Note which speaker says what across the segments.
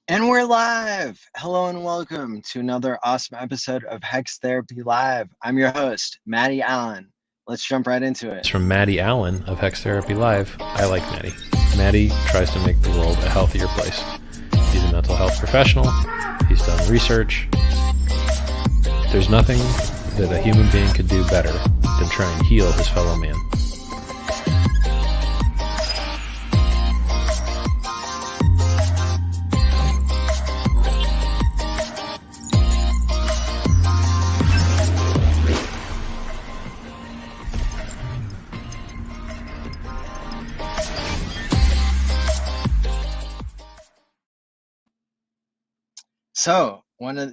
Speaker 1: And we're live! Hello and welcome to another awesome episode of Hex Therapy Live. I'm your host, Maddie ALLin. Let's jump right into it.
Speaker 2: It's from Maddie ALLin of HexTherapy.live. I like Maddie. Maddie tries to make the world a healthier place. He's a mental health professional. He's done research. There's nothing that a human being could do better than try and heal his fellow man.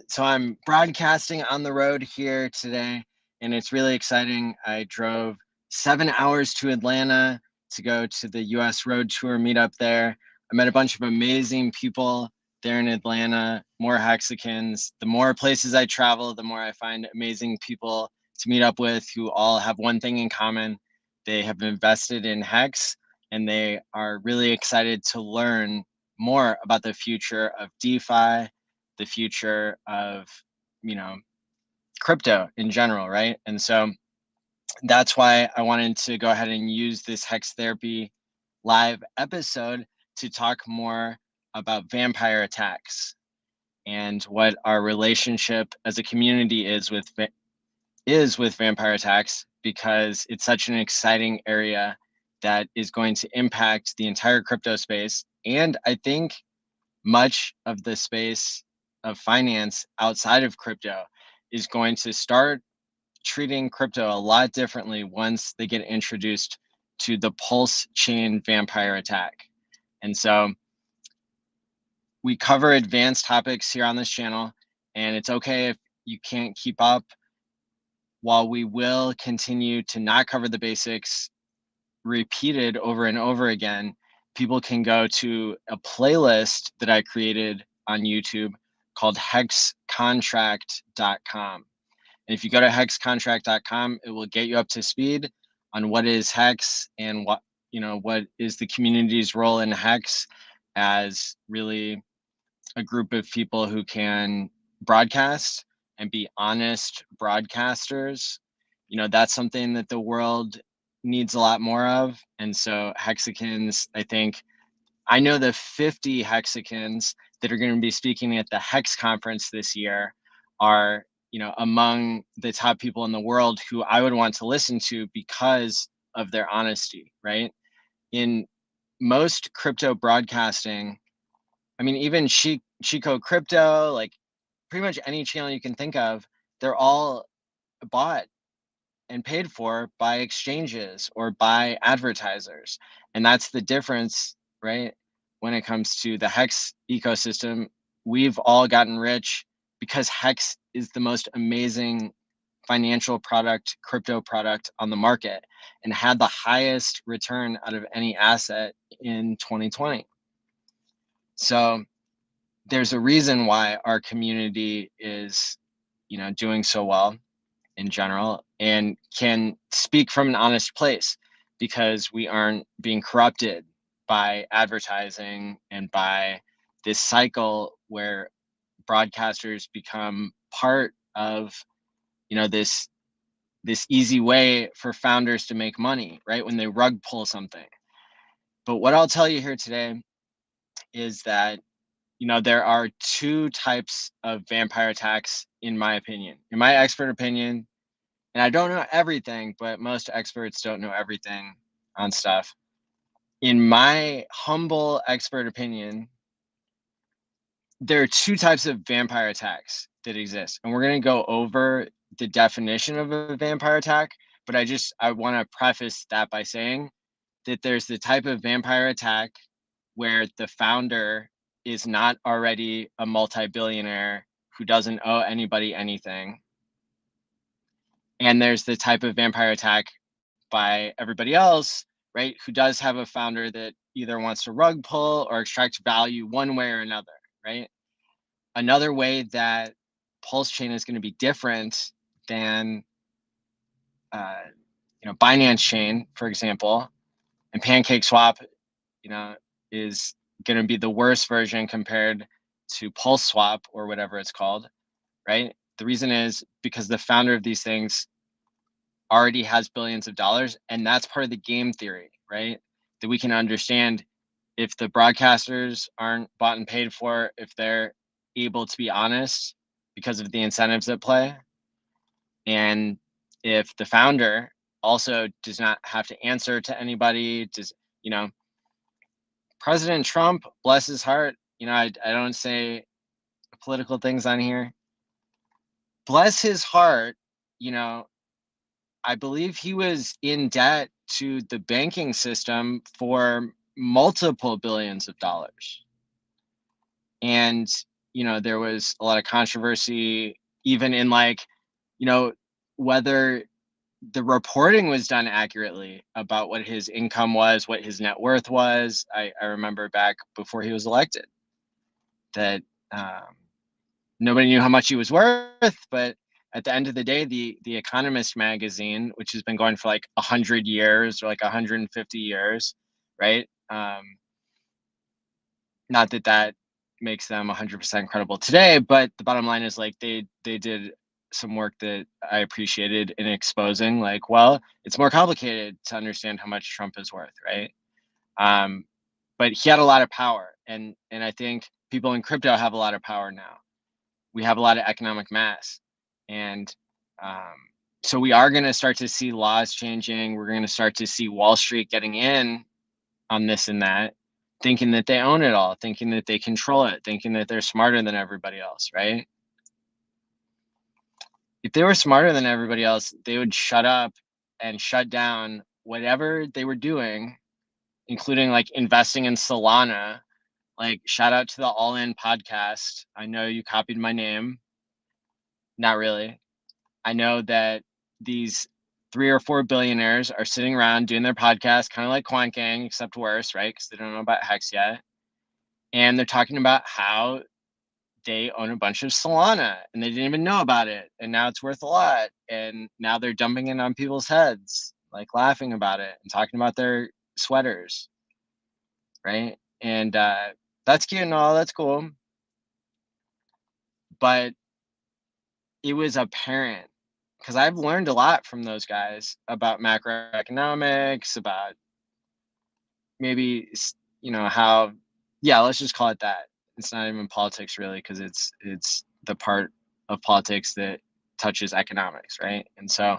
Speaker 1: So I'm broadcasting on the road here today, and it's really exciting. I drove 7 hours to Atlanta to go to the US Road Tour meetup there. I met a bunch of amazing people there in Atlanta, more Hexicans. The more places I travel, the more I find amazing people to meet up with who all have one thing in common. They have invested in Hex, and they are really excited to learn more about the future of DeFi, the future of, crypto in general, right? And so that's why I wanted to go ahead and use this Hex Therapy live episode to talk more about vampire attacks and what our relationship as a community is with vampire attacks, because it's such an exciting area that is going to impact the entire crypto space. And I think much of the space of finance outside of crypto is going to start treating crypto a lot differently once they get introduced to the PulseChain vampire attack. And so we cover advanced topics here on this channel, and it's okay if you can't keep up. While we will continue to not cover the basics repeated over and over again, people can go to a playlist that I created on YouTube called HexContract.com. And if you go to HexContract.com, it will get you up to speed on what is Hex and what is the community's role in Hex as really a group of people who can broadcast and be honest broadcasters. That's something that the world needs a lot more of. And so Hexicans, I know the 50 Hexicans that are going to be speaking at the Hex conference this year are, among the top people in the world who I would want to listen to because of their honesty, right? In most crypto broadcasting, even Chico Crypto, like pretty much any channel you can think of, they're all bought and paid for by exchanges or by advertisers. And that's the difference, right? When it comes to the Hex ecosystem, we've all gotten rich because Hex is the most amazing financial product, crypto product on the market, and had the highest return out of any asset in 2020. So there's a reason why our community is, doing so well in general and can speak from an honest place, because we aren't being corrupted by advertising and by this cycle where broadcasters become part of, this easy way for founders to make money, right? When they rug pull something. But what I'll tell you here today is that, there are two types of vampire attacks, in my opinion, in my expert opinion. And I don't know everything, but most experts don't know everything on stuff. In my humble expert opinion, there are two types of vampire attacks that exist. And we're going to go over the definition of a vampire attack. But I want to preface that by saying that there's the type of vampire attack where the founder is not already a multi-billionaire who doesn't owe anybody anything. And there's the type of vampire attack by everybody else, right, who does have a founder that either wants to rug pull or extract value one way or another, right? Another way that PulseChain is going to be different than Binance Chain, for example, and PancakeSwap, is going to be the worst version compared to PulseSwap or whatever it's called, right? The reason is because the founder of these things already has billions of dollars, and that's part of the game theory, right? That we can understand if the broadcasters aren't bought and paid for, if they're able to be honest because of the incentives at play, and if the founder also does not have to answer to anybody, does, you know, President Trump, bless his heart, you know, I don't say political things on here. Bless his heart, you know, I believe he was in debt to the banking system for multiple billions of dollars. And, you know, there was a lot of controversy, even in like, you know, whether the reporting was done accurately about what his income was, what his net worth was. I remember back before he was elected that nobody knew how much he was worth, but at the end of the day, the Economist magazine, which has been going for like 100 years or like 150 years, right? Not that that makes them 100% credible today, but the bottom line is like they did some work that I appreciated in exposing, like, well, it's more complicated to understand how much Trump is worth, right? But he had a lot of power, and I think people in crypto have a lot of power now. We have a lot of economic mass, and so we are going to start to see laws changing. We're going to start to see Wall Street getting in on this and that, thinking that they own it all, thinking that they control it, thinking that they're smarter than everybody else, right? If they were smarter than everybody else, they would shut up and shut down whatever they were doing, including like investing in Solana. Like, shout out to the ALLin podcast. I know you copied my name. Not really. I know that these 3 or 4 billionaires are sitting around doing their podcast, kind of like Quant Gang, except worse, right? Because they don't know about Hex yet. And they're talking about how they own a bunch of Solana and they didn't even know about it. And now it's worth a lot. And now they're dumping it on people's heads, like laughing about it and talking about their sweaters, right? And that's cute and all, that's cool. But it was apparent, because I've learned a lot from those guys about macroeconomics, about maybe, you know, how, yeah, let's just call it that. It's not even politics really, because it's the part of politics that touches economics, right? And so,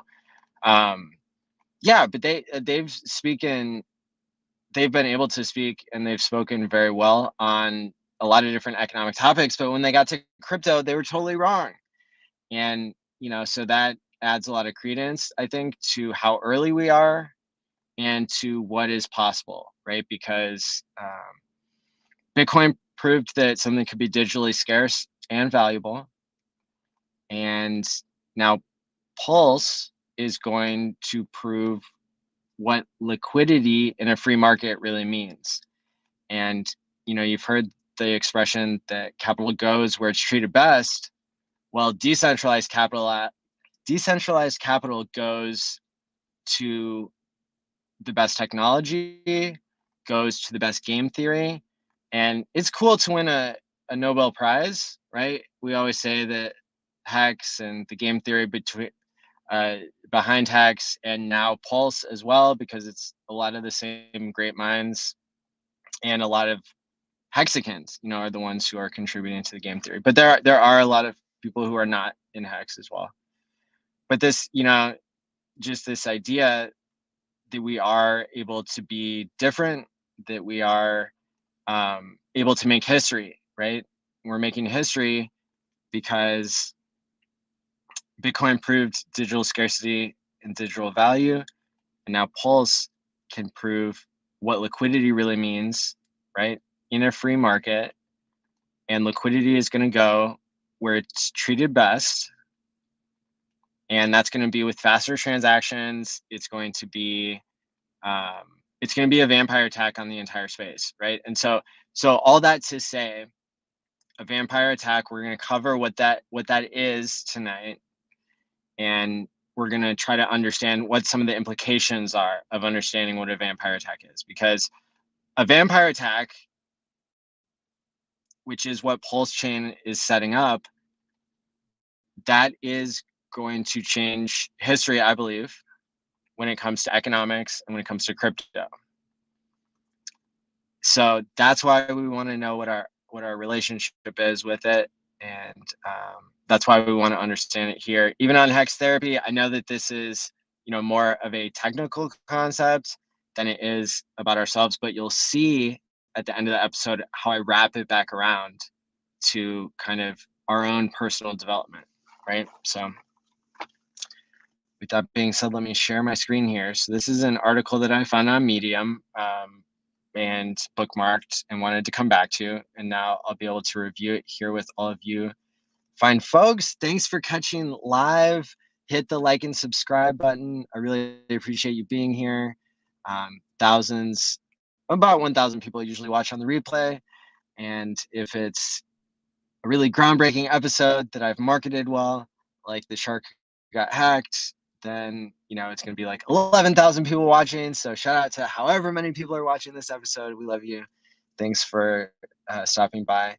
Speaker 1: yeah, but they've been able to speak, and they've spoken very well on a lot of different economic topics. But when they got to crypto, they were totally wrong. And, you know, so that adds a lot of credence, I think, to how early we are and to what is possible, right? Because Bitcoin proved that something could be digitally scarce and valuable. And now Pulse is going to prove what liquidity in a free market really means. And, you know, you've heard the expression that capital goes where it's treated best. Well, decentralized capital goes to the best technology, goes to the best game theory. And it's cool to win a Nobel Prize, right? We always say that Hex and the game theory behind Hex, and now Pulse as well, because it's a lot of the same great minds, and a lot of Hexicans, you know, are the ones who are contributing to the game theory. But there are a lot of people who are not in Hex as well. But this, you know, just this idea that we are able to be different, that we are able to make history, right? We're making history because Bitcoin proved digital scarcity and digital value, and now Pulse can prove what liquidity really means, right? In a free market, and liquidity is going to go where it's treated best, and that's going to be with faster transactions. It's going to be a vampire attack on the entire space, right? And so all that to say, a vampire attack, we're going to cover what that is tonight, and we're going to try to understand what some of the implications are of understanding what a vampire attack is. Because a vampire attack, which is what PulseChain is setting up, that is going to change history, I believe, when it comes to economics and when it comes to crypto. So that's why we want to know what our relationship is with it, and that's why we want to understand it here. Even on Hex Therapy, I know that this is, you know, more of a technical concept than it is about ourselves, but you'll see at the end of the episode how I wrap it back around to kind of our own personal development, right? So with that being said, let me share my screen here. So this is an article that I found on Medium and bookmarked and wanted to come back to, and now I'll be able to review it here with all of you fine folks. Thanks for catching live. Hit the like and subscribe button. I really appreciate you being here. Thousands, about 1,000 people usually watch on the replay, and if it's a really groundbreaking episode that I've marketed well, like the shark got hacked, then, you know, it's going to be like 11,000 people watching. So shout out to however many people are watching this episode. We love you. Thanks for stopping by.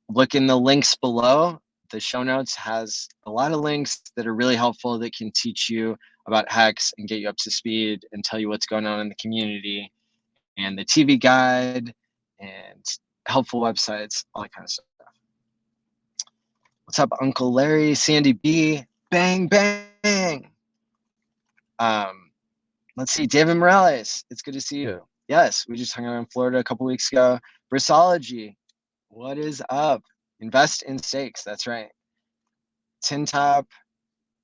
Speaker 1: Look in the links below. The show notes has a lot of links that are really helpful that can teach you about Hex and get you up to speed and tell you what's going on in the community, and the TV guide and helpful websites, all that kind of stuff. What's up, Uncle Larry, Sandy B? Bang, bang. Let's see, David Morales. It's good to see you. Yes, we just hung out in Florida a couple weeks ago. Brissology, what is up? Invest in stakes, that's right. Tin Top,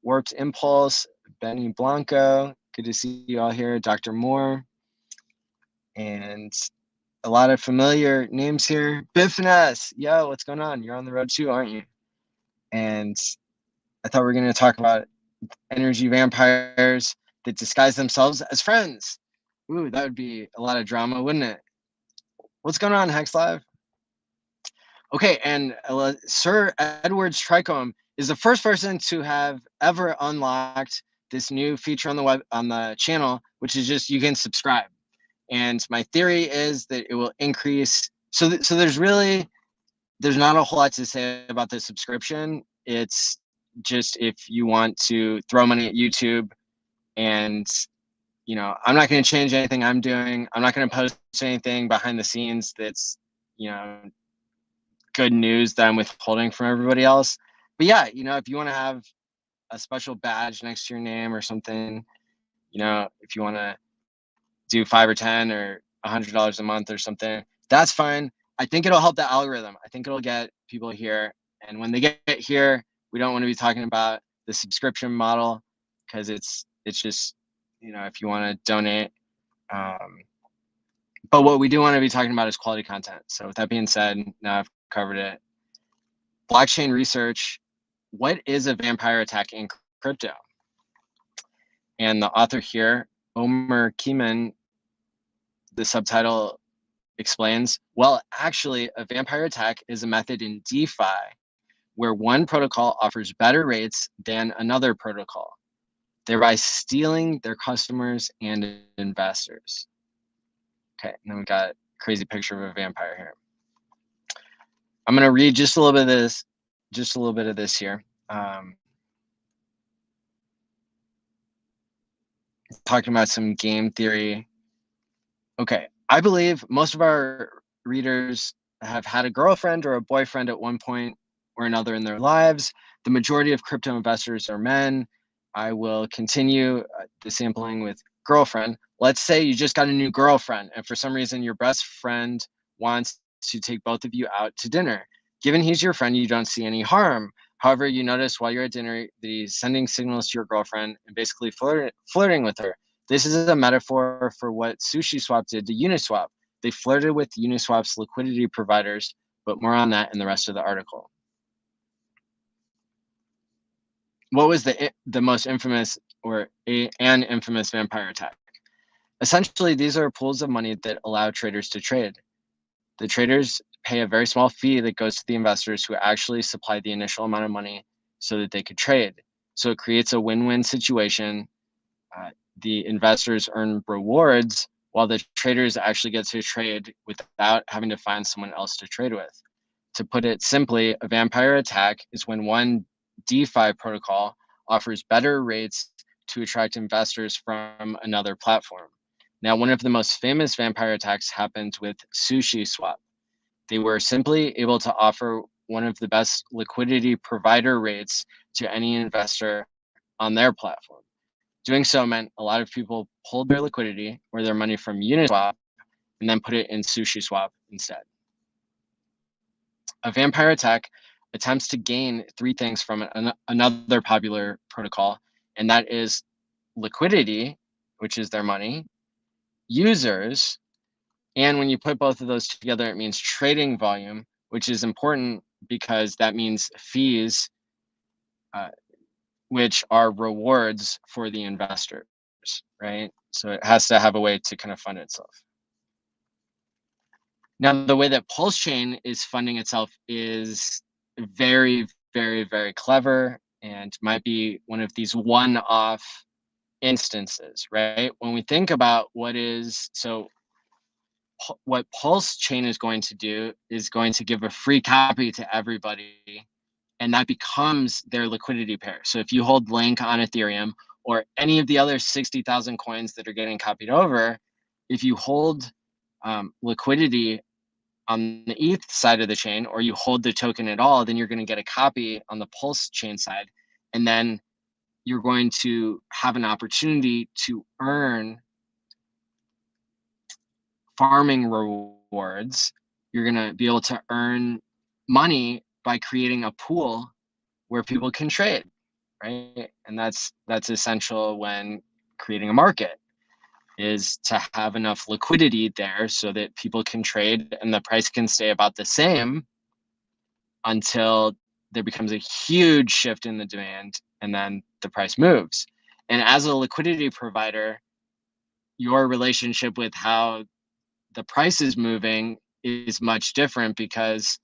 Speaker 1: Warped Impulse, Benny Blanco. Good to see you all here. Dr. Moore. And a lot of familiar names here. Biffness, yo, what's going on? You're on the road too, aren't you? And I thought we were going to talk about energy vampires that disguise themselves as friends. Ooh, that would be a lot of drama, wouldn't it? What's going on, Hex Live? Okay, and Sir Edwards Trichome is the first person to have ever unlocked this new feature on the channel, which is just you can subscribe. And my theory is that it will increase. So there's not a whole lot to say about the subscription. It's just if you want to throw money at YouTube, and, you know, I'm not going to change anything I'm doing. I'm not going to post anything behind the scenes that's, you know, good news that I'm withholding from everybody else. But yeah, you know, if you want to have a special badge next to your name or something, you know, if you want to do $5 or $10 or $100 a month or something, that's fine. I think it'll help the algorithm. I think it'll get people here. And when they get here, we don't want to be talking about the subscription model, because it's just, you know, if you want to donate. But what we do want to be talking about is quality content. So with that being said, now I've covered it. Blockchain research. What is a vampire attack in crypto? And the author here, Omer Kieman, the subtitle explains, well, actually, a vampire attack is a method in DeFi where one protocol offers better rates than another protocol, thereby stealing their customers and investors. Okay, and then we got a crazy picture of a vampire here. I'm going to read just a little bit of this here. Talking about some game theory. Okay, I believe most of our readers have had a girlfriend or a boyfriend at one point or another in their lives. The majority of crypto investors are men. I will continue the sampling with girlfriend. Let's say you just got a new girlfriend, and for some reason your best friend wants to take both of you out to dinner. Given he's your friend, you don't see any harm. However, you notice while you're at dinner that he's sending signals to your girlfriend and basically flirting with her. This is a metaphor for what SushiSwap did to Uniswap. They flirted with Uniswap's liquidity providers, but more on that in the rest of the article. What was the most infamous or an infamous vampire attack? Essentially, these are pools of money that allow traders to trade. The traders pay a very small fee that goes to the investors who actually supply the initial amount of money so that they could trade. So it creates a win-win situation. The investors earn rewards while the traders actually get to trade without having to find someone else to trade with. To put it simply, a vampire attack is when one DeFi protocol offers better rates to attract investors from another platform. Now, one of the most famous vampire attacks happened with SushiSwap. They were simply able to offer one of the best liquidity provider rates to any investor on their platform. Doing so meant a lot of people pulled their liquidity or their money from Uniswap and then put it in SushiSwap instead. A vampire attack attempts to gain three things from another popular protocol, and that is liquidity, which is their money, users, and when you put both of those together, it means trading volume, which is important because that means fees, which are rewards for the investors, right? So it has to have a way to kind of fund itself. Now, the way that PulseChain is funding itself is very, very, very clever and might be one of these one-off instances, right? When we think about what PulseChain is going to do is going to give a free copy to everybody, and that becomes their liquidity pair. So if you hold Link on Ethereum or any of the other 60,000 coins that are getting copied over, if you hold liquidity on the ETH side of the chain, or you hold the token at all, then you're going to get a copy on the PulseChain side. And then you're going to have an opportunity to earn farming rewards. You're going to be able to earn money by creating a pool where people can trade, right? And that's essential when creating a market, is to have enough liquidity there so that people can trade and the price can stay about the same until there becomes a huge shift in the demand and then the price moves. And as a liquidity provider, your relationship with how the price is moving is much different because,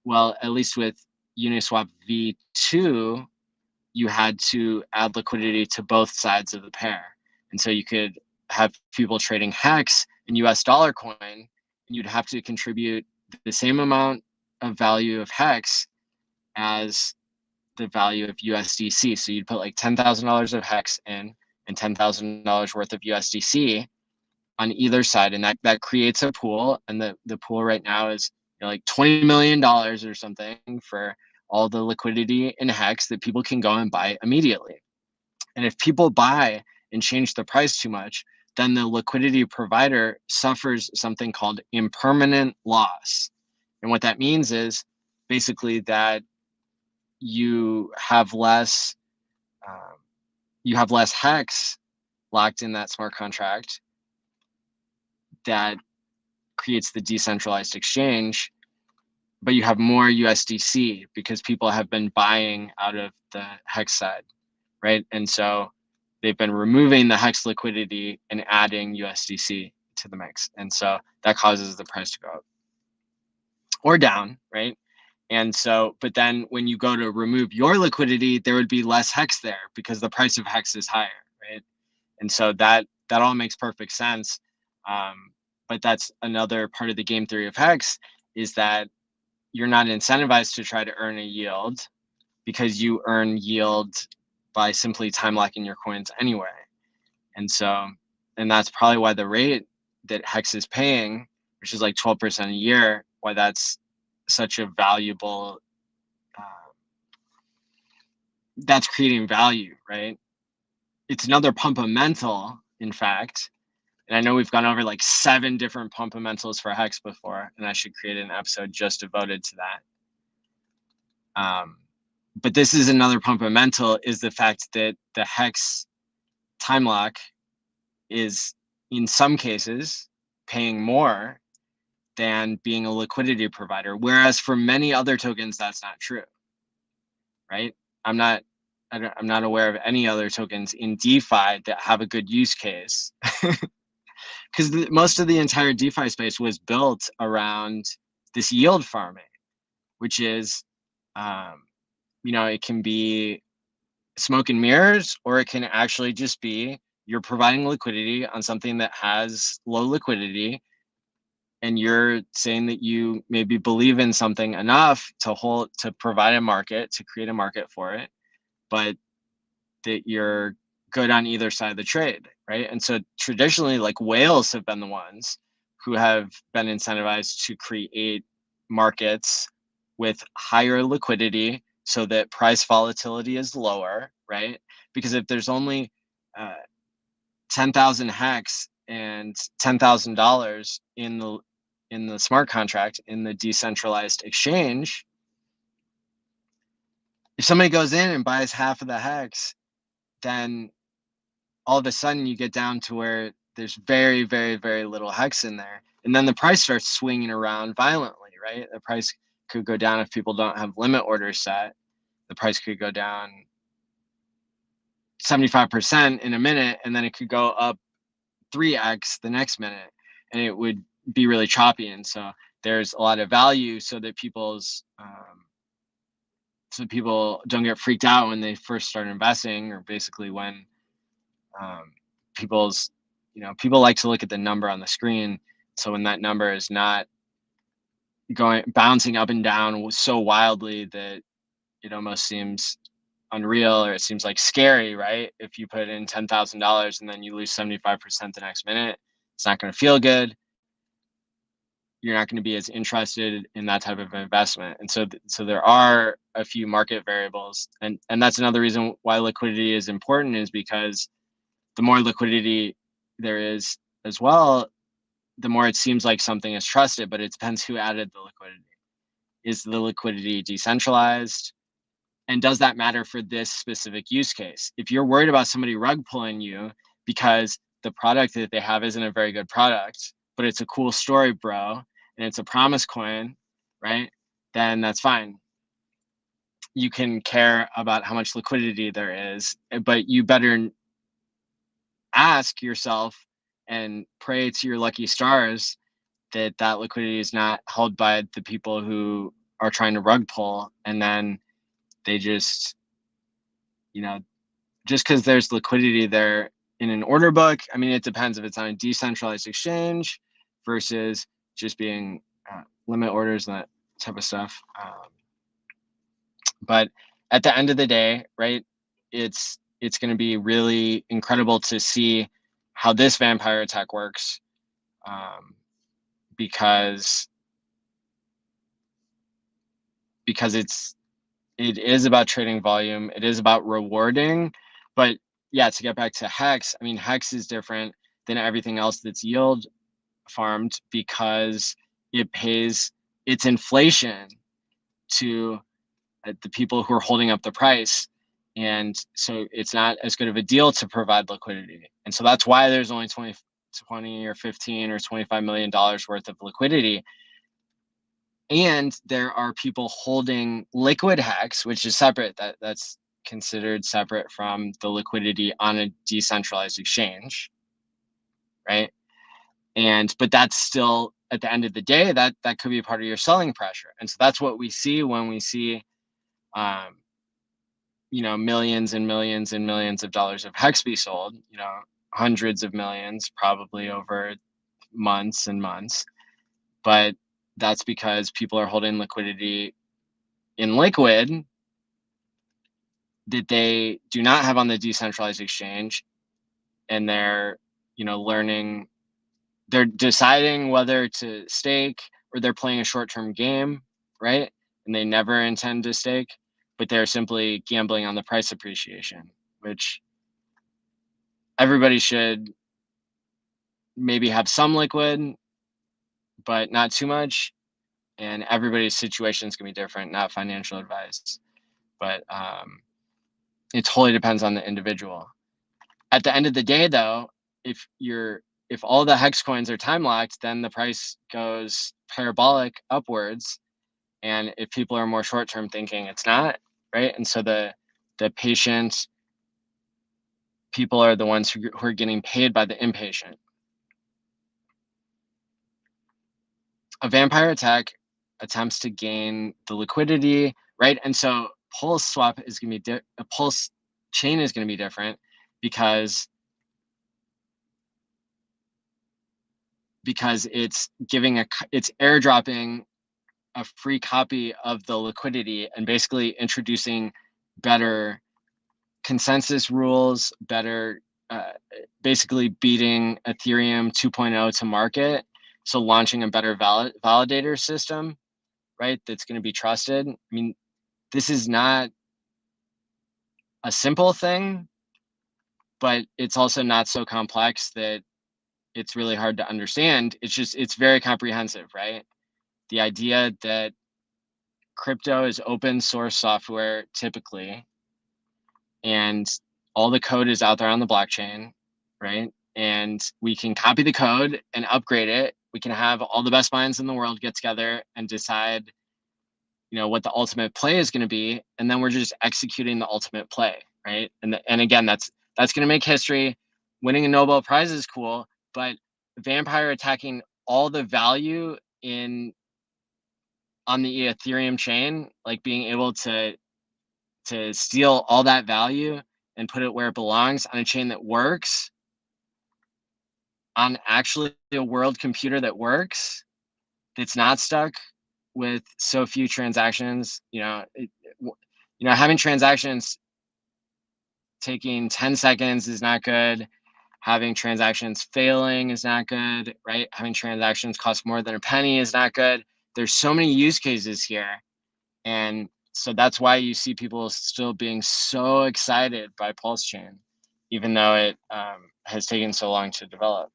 Speaker 1: well, at least with Uniswap v2, you had to add liquidity to both sides of the pair. And so you could have people trading Hex and US dollar coin, and you'd have to contribute the same amount of value of Hex as the value of USDC. So you'd put like $10,000 of Hex in and $10,000 worth of USDC on either side. And that creates a pool. And the pool right now is like $20 million or something for all the liquidity in Hex that people can go and buy immediately. And if people buy and change the price too much, then the liquidity provider suffers something called impermanent loss. And what that means is basically that you have less Hex locked in that smart contract that creates the decentralized exchange, but you have more USDC because people have been buying out of the Hex side, right? And so they've been removing the Hex liquidity and adding USDC to the mix. And so that causes the price to go up or down, right? And so, but then when you go to remove your liquidity, there would be less Hex there because the price of Hex is higher, right? And so that all makes perfect sense. But that's another part of the game theory of Hex, is that you're not incentivized to try to earn a yield because you earn yield by simply time locking your coins anyway. And so, and that's probably why the rate that Hex is paying, which is like 12% a year, why that's such a valuable, that's creating value, right? It's another pumpamental, in fact. And I know we've gone over like 7 different pumpamentals for Hex before, and I should create an episode just devoted to that. But this is another pumpamental, is the fact that the Hex time lock is in some cases paying more than being a liquidity provider, whereas for many other tokens that's not true, right? I'm not aware of any other tokens in DeFi that have a good use case, because most of the entire DeFi space was built around this yield farming, which is, it can be smoke and mirrors, or it can actually just be you're providing liquidity on something that has low liquidity, and you're saying that you maybe believe in something enough to provide a market, to create a market for it, but that you're good on either side of the trade, right? And so traditionally, like, whales have been the ones who have been incentivized to create markets with higher liquidity so that price volatility is lower, right? Because if there's only 10,000 hex and $10,000 in the smart contract, in the decentralized exchange, if somebody goes in and buys half of the hex, then all of a sudden you get down to where there's very, very, very little hex in there. And then the price starts swinging around violently, right? The price could go down if people don't have limit orders set. The price could go down 75% in a minute, and then it could go up 3x the next minute, and it would be really choppy. And so there's a lot of value so that people don't get freaked out when they first start investing, or basically when people like to look at the number on the screen. So when that number is not bouncing up and down so wildly that it almost seems unreal, or it seems like scary, right? If you put in $10,000 and then you lose 75% the next minute, it's not going to feel good. You're not going to be as interested in that type of investment. And so there are a few market variables, and that's another reason why liquidity is important, is because the more liquidity there is as well, the more it seems like something is trusted, but it depends who added the liquidity. Is the liquidity decentralized? And does that matter for this specific use case? If you're worried about somebody rug pulling you because the product that they have isn't a very good product, but it's a cool story, bro, and it's a promise coin, right? Then that's fine. You can care about how much liquidity there is, but you better ask yourself and pray to your lucky stars that liquidity is not held by the people who are trying to rug pull, and then they just because there's liquidity there in an order book. I mean, it depends if it's on a decentralized exchange versus just being limit orders and that type of stuff. But at the end of the day, right, it's going to be really incredible to see how this vampire attack works, because it is about trading volume. It is about rewarding. But yeah, to get back to Hex, I mean, Hex is different than everything else that's yield farmed because it pays its inflation to the people who are holding up the price. And so it's not as good of a deal to provide liquidity. And so that's why there's only 20 or 15 or $25 million worth of liquidity. And there are people holding liquid Hex, which is separate. That's considered separate from the liquidity on a decentralized exchange, right? But that's still, at the end of the day, that could be a part of your selling pressure. And so that's what we see when we see millions and millions and millions of dollars of Hex be sold, hundreds of millions probably over months and months. But that's because people are holding liquidity in liquid that they do not have on the decentralized exchange, and they're they're deciding whether to stake, or they're playing a short-term game, right? And they never intend to stake, but they're simply gambling on the price appreciation, which everybody should maybe have some liquid, but not too much. And everybody's situation is going to be different, not financial advice. But it totally depends on the individual. At the end of the day, though, if all the Hex coins are time locked, then the price goes parabolic upwards. And if people are more short-term thinking, it's not, right? And so the patient people are the ones who are getting paid by the impatient. A vampire attack attempts to gain the liquidity, right? And so PulseSwap is going to be a PulseChain is going to be different, because because it's airdropping a free copy of the liquidity and basically introducing better consensus rules, better basically beating Ethereum 2.0 to market. So launching a better validator system, right? That's going to be trusted. I mean, this is not a simple thing, but it's also not so complex that it's really hard to understand. It's very comprehensive, right? The idea that crypto is open source software typically, and all the code is out there on the blockchain, right? And we can copy the code and upgrade it. We can have all the best minds in the world get together and decide, what the ultimate play is going to be, and then we're just executing the ultimate play, right? And again, that's going to make history. Winning a Nobel Prize is cool, but vampire attacking all the value on the Ethereum chain, like being able to steal all that value and put it where it belongs on a chain that works, on actually a world computer that works, that's not stuck with so few transactions. Having transactions taking 10 seconds is not good. Having transactions failing is not good, right? Having transactions cost more than a penny is not good. There's so many use cases here. And so that's why you see people still being so excited by PulseChain, even though it has taken so long to develop.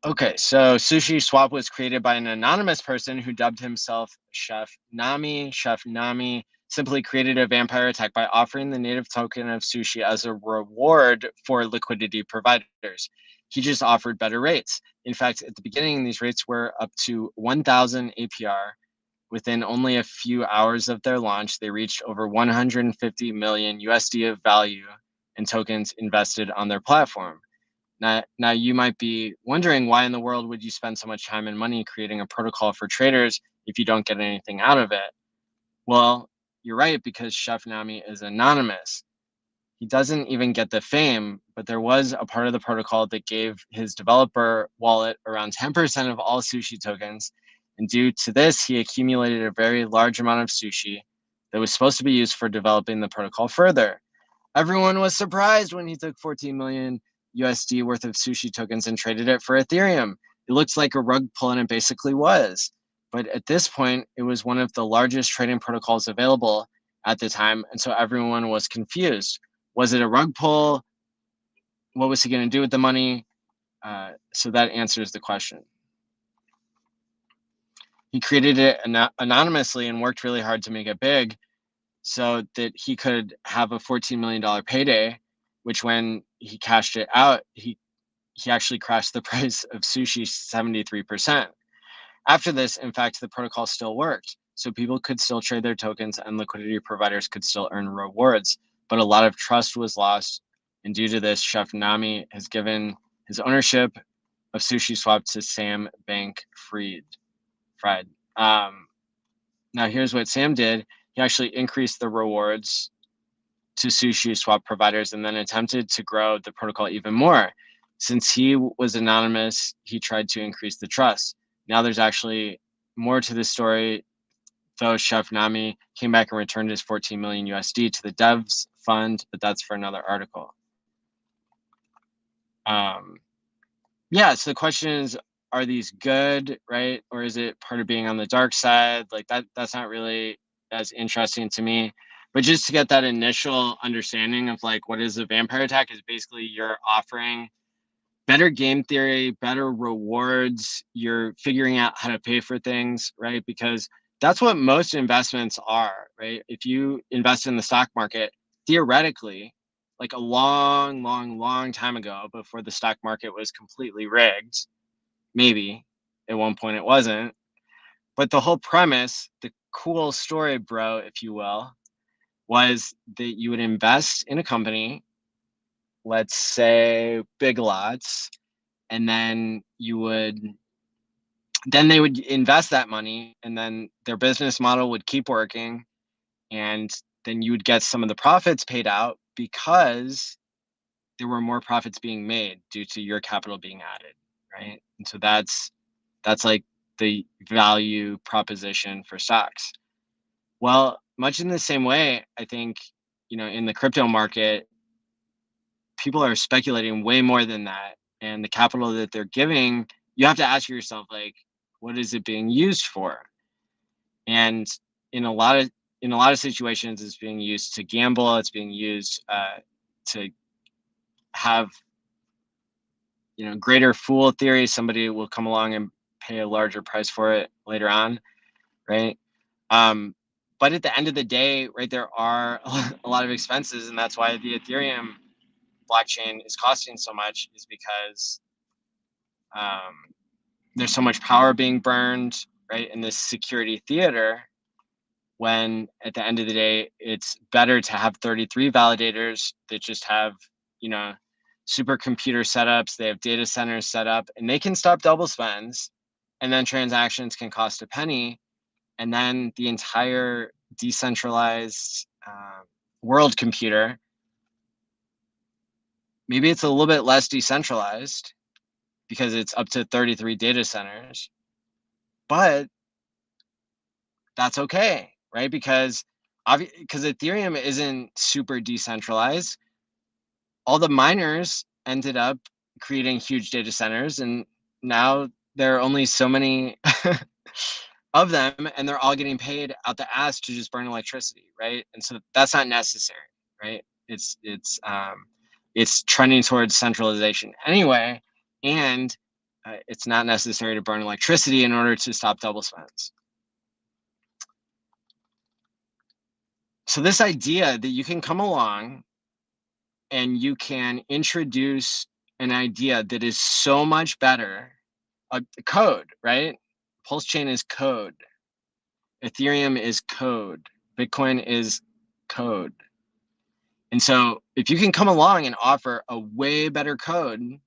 Speaker 1: Okay, so SushiSwap was created by an anonymous person who dubbed himself Chef Nami. Chef Nami simply created a vampire attack by offering the native token of sushi as a reward for liquidity providers. He just offered better rates. In fact, at the beginning, these rates were up to 1,000 APR. Within only a few hours of their launch, they reached over 150 million USD of value in tokens invested on their platform. Now, you might be wondering, why in the world would you spend so much time and money creating a protocol for traders if you don't get anything out of it? Well, you're right, because Chef Nami is anonymous. He doesn't even get the fame, but there was a part of the protocol that gave his developer wallet around 10% of all sushi tokens. And due to this, he accumulated a very large amount of sushi that was supposed to be used for developing the protocol further. Everyone was surprised when he took 14 million USD worth of sushi tokens and traded it for Ethereum. It looks like a rug pull, and it basically was. But at this point, it was one of the largest trading protocols available at the time, and so everyone was confused. Was it a rug pull? What was he going to do with the money? So that answers the question. He created it anonymously and worked really hard to make it big so that he could have a $14 million payday, which when he cashed it out, he actually crashed the price of sushi 73%. After this, in fact, the protocol still worked. So people could still trade their tokens and liquidity providers could still earn rewards. But a lot of trust was lost. And due to this, Chef Nami has given his ownership of SushiSwap to Sam Bankman-Fried. Now, here's what Sam did. He actually increased the rewards to SushiSwap providers and then attempted to grow the protocol even more. Since he was anonymous, he tried to increase the trust. Now there's actually more to the story, though Chef Nami came back and returned his 14 million USD to the devs fund, but that's for another article. Yeah, so the question is, are these good, right? Or is it part of being on the dark side? Like that's not really as interesting to me. But just to get that initial understanding of like what is a vampire attack, is basically you're offering better game theory, better rewards. You're figuring out how to pay for things, right? Because that's what most investments are, right? If you invest in the stock market, theoretically, like a long time ago, before the stock market was completely rigged, maybe at one point it wasn't, but the whole premise, the cool story, bro, if you will, was that you would invest in a company, let's say Big Lots, and then they would invest that money, and then their business model would keep working, and then you would get some of the profits paid out because there were more profits being made due to your capital being added, right? And so that's like the value proposition for stocks. Well, much in the same way, I think, in the crypto market, people are speculating way more than that. And the capital that they're giving, you have to ask yourself, like, what is it being used for? And in a lot of situations, it's being used to gamble. It's being used to have, greater fool theory. Somebody will come along and pay a larger price for it later on, right? But at the end of the day, right, there are a lot of expenses, and that's why the Ethereum blockchain is costing so much, is because there's so much power being burned, right, in this security theater, when at the end of the day, it's better to have 33 validators that just have, supercomputer setups. They have data centers set up, and they can stop double spends, and then transactions can cost a penny, and then the entire decentralized world computer, maybe it's a little bit less decentralized because it's up to 33 data centers, but that's okay, right? Because Ethereum isn't super decentralized. All the miners ended up creating huge data centers, and now there are only so many of them, and they're all getting paid out the ass to just burn electricity, right? And so that's not necessary, right? It's trending towards centralization anyway, and it's not necessary to burn electricity in order to stop double spends. So this idea that you can come along and you can introduce an idea that is so much better, code, right? PulseChain is code. Ethereum is code. Bitcoin is code. And so if you can come along and offer a way better code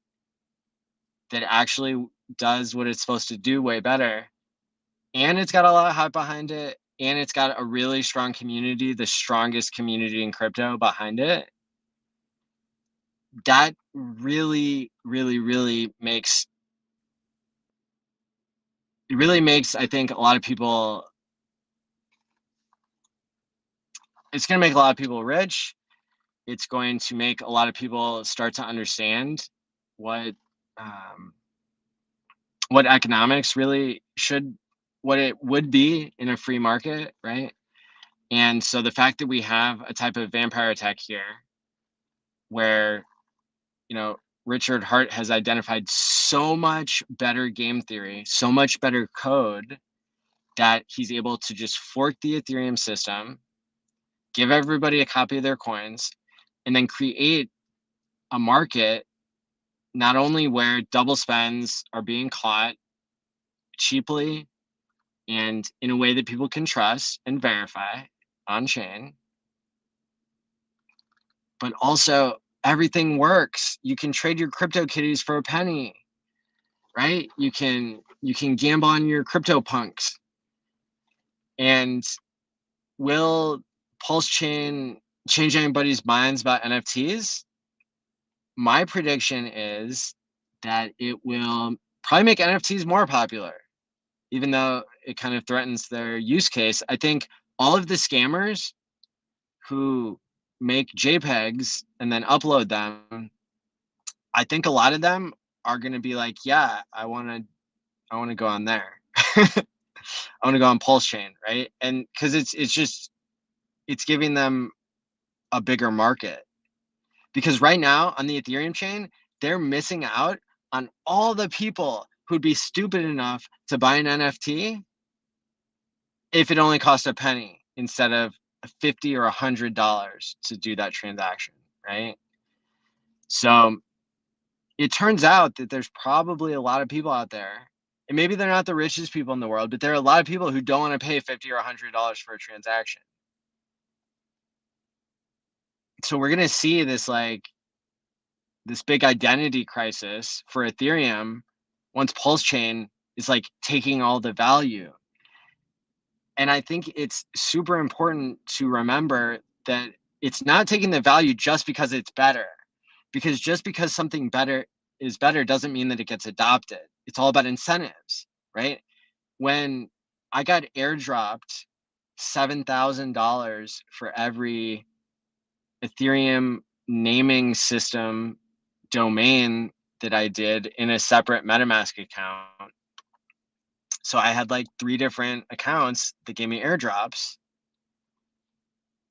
Speaker 1: that actually does what it's supposed to do way better, and it's got a lot of hype behind it, and it's got a really strong community, the strongest community in crypto behind it, that really, really, really makes, I think, a lot of people, it's going to make a lot of people rich. It's going to make a lot of people start to understand what economics really what it would be in a free market, right? And so the fact that we have a type of vampire attack here where, Richard Hart has identified so much better game theory, so much better code, that he's able to just fork the Ethereum system, give everybody a copy of their coins, and then create a market not only where double spends are being caught cheaply and in a way that people can trust and verify on chain, but also everything works. You can trade your crypto kitties for a penny, right? You can gamble on your crypto punks. And will PulseChain change anybody's minds about NFTs? My prediction is that it will probably make NFTs more popular, even though it kind of threatens their use case. I think all of the scammers who make JPEGs and then upload them, I think a lot of them are going to be like, yeah, I want to go on there. I want to go on PulseChain, right? And because it's giving them a bigger market. Because right now on the Ethereum chain, they're missing out on all the people who'd be stupid enough to buy an NFT if it only cost a penny instead of $50 or $100 to do that transaction, right? So it turns out that there's probably a lot of people out there, and maybe they're not the richest people in the world, but there are a lot of people who don't want to pay $50 or $100 for a transaction. So we're going to see this big identity crisis for Ethereum once PulseChain is taking all the value. And I think it's super important to remember that it's not taking the value just because it's better, because just because something better is better doesn't mean that it gets adopted. It's all about incentives, right? When I got airdropped $7,000 for every Ethereum naming system domain that I did in a separate MetaMask account. So I had like 3 different accounts that gave me airdrops.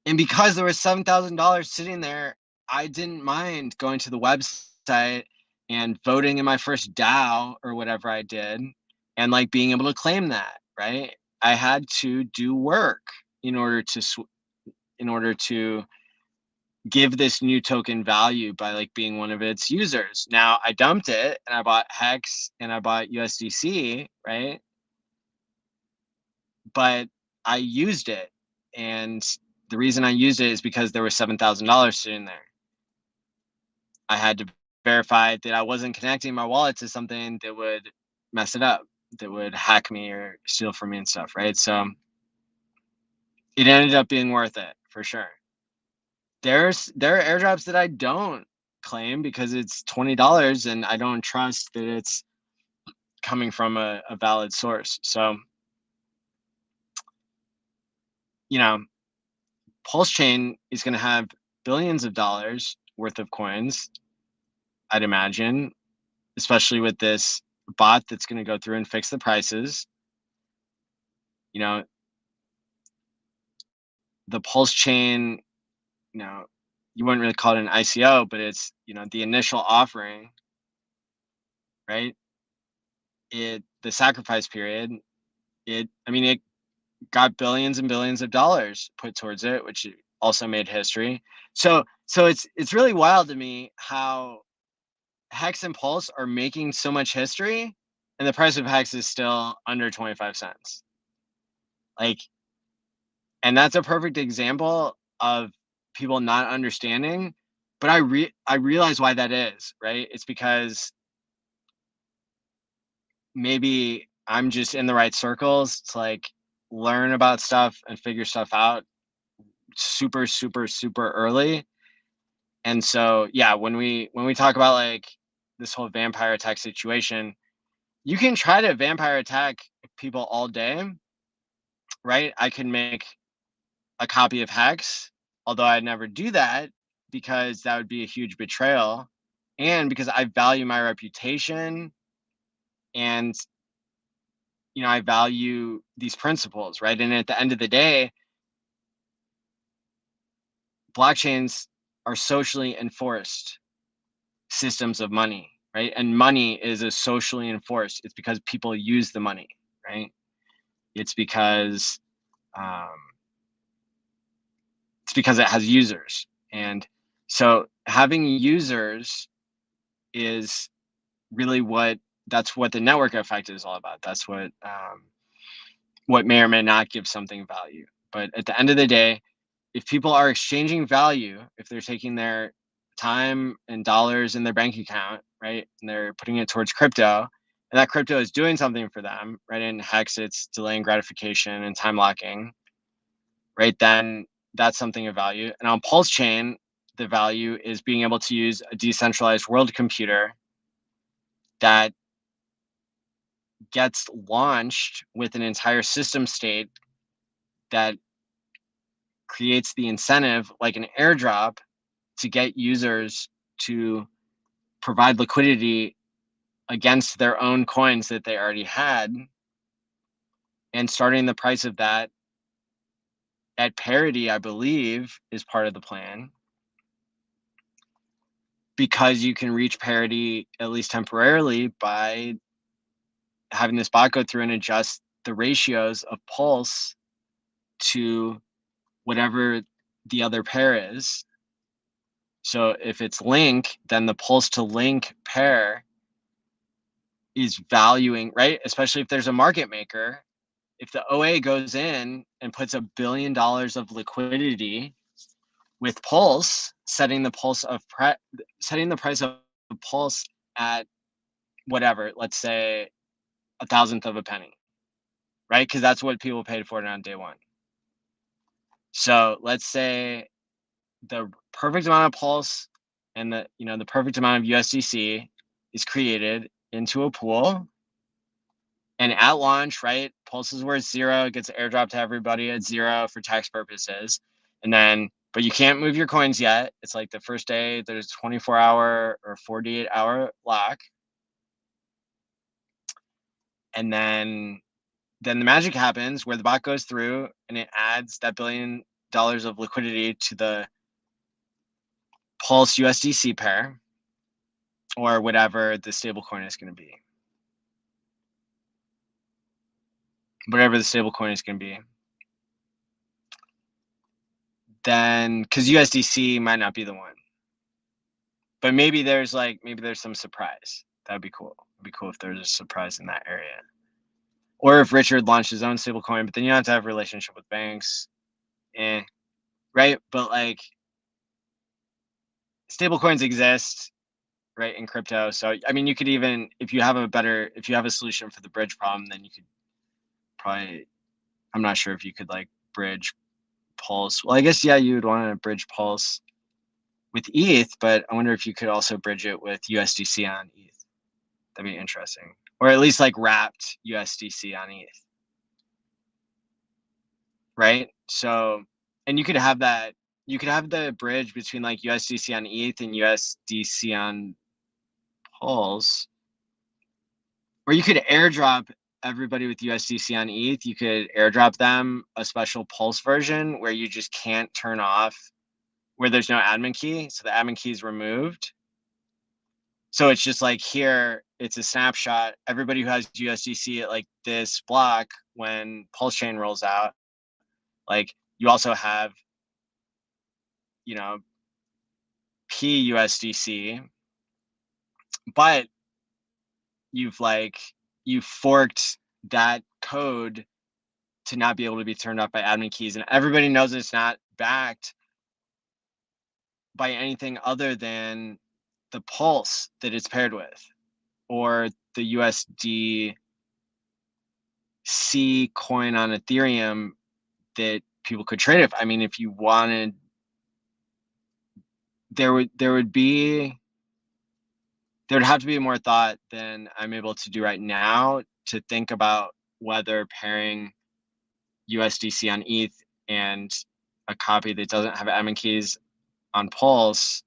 Speaker 1: And because there was $7,000 sitting there, I didn't mind going to the website and voting in my first DAO or whatever I did, and like being able to claim that, right? I had to do work in order to give this new token value by like being one of its users. Now I dumped it and I bought Hex and I bought USDC, right? But I used it, and the reason I used it is because there was $7,000 sitting there. I had to verify that I wasn't connecting my wallet to something that would mess it up, that would hack me or steal from me and stuff, right? So it ended up being worth it for sure. There are airdrops that I don't claim because it's $20 and I don't trust that it's coming from a valid source. So, you know, PulseChain is going to have billions of dollars worth of coins, I'd imagine, especially with this bot that's going to go through and fix the prices. You know, the PulseChain, you know, you wouldn't really call it an ICO, but it's, you know, the initial offering, right? The sacrifice period, it got billions and billions of dollars put towards it, which also made history. So it's really wild to me how Hex and Pulse are making so much history, and the price of Hex is still under 25 cents. Like, and that's a perfect example of people not understanding. But I realize why that is, right? It's because maybe I'm just in the right circles to like learn about stuff and figure stuff out super, super, super early. And so, yeah, when we talk about like this whole vampire attack situation, you can try to vampire attack people all day, right? I can make a copy of Hex, although I'd never do that because that would be a huge betrayal, and because I value my reputation, and you know, I value these principles, right? And at the end of the day, blockchains are socially enforced systems of money, right? And money is a socially enforced. It's because people use the money, right? It's because it has users, and so having users is really that's what the network effect is all about. That's what may or may not give something value. But at the end of the day, if people are exchanging value, if they're taking their time and dollars in their bank account, right, and they're putting it towards crypto, and that crypto is doing something for them, right, in Hex it's delaying gratification and time locking, right, then that's something of value. And on PulseChain, the value is being able to use a decentralized world computer that gets launched with an entire system state that creates the incentive, like an airdrop, to get users to provide liquidity against their own coins that they already had, and starting the price of that at parity, I believe, is part of the plan, because you can reach parity at least temporarily by having this bot go through and adjust the ratios of Pulse to whatever the other pair is. So if it's Link, then the Pulse to Link pair is valuing, right? Especially if there's a market maker. If the OA goes in and puts $1 billion of liquidity with Pulse, setting the price of Pulse at whatever, let's say 1,000th of a penny, right? Because that's what people paid for it on day one. So let's say the perfect amount of Pulse and the, you know, the perfect amount of USDC is created into a pool. And at launch, right, Pulse is worth 0. It gets airdropped to everybody at 0 for tax purposes. And then, but you can't move your coins yet. It's like the first day, there's 24-hour or 48-hour lock. And then the magic happens where the bot goes through and it adds that $1 billion of liquidity to the Pulse USDC pair, or whatever the stable coin is going to be. Whatever the stable coin is going to be. Then, because USDC might not be the one. But maybe there's some surprise. That'd be cool. It'd be cool if there's a surprise in that area. Or if Richard launched his own stable coin, but then you have to have a relationship with banks. Right? But like, stable coins exist, right, in crypto. So I mean, you could even, if you have a solution for the bridge problem, then you could probably, I'm not sure if you could like bridge Pulse. Well, I guess, yeah, you would want to bridge Pulse with ETH, but I wonder if you could also bridge it with USDC on ETH. That'd be interesting. Or at least like wrapped USDC on ETH. Right? So, and you could have the bridge between like USDC on ETH and USDC on Pulse. Or you could airdrop everybody with USDC on ETH. You could airdrop them a special Pulse version where you just can't turn off, where there's no admin key. So the admin key is removed. So it's just like, here, it's a snapshot. Everybody who has USDC at like this block, when PulseChain rolls out, like you also have, you know, PUSDC, but you've forked that code to not be able to be turned off by admin keys. And everybody knows it's not backed by anything other than the Pulse that it's paired with, or the USDC coin on Ethereum that people could trade. I mean, if you wanted, there would have to be more thought than I'm able to do right now to think about whether pairing USDC on ETH and a copy that doesn't have admin keys on Pulse,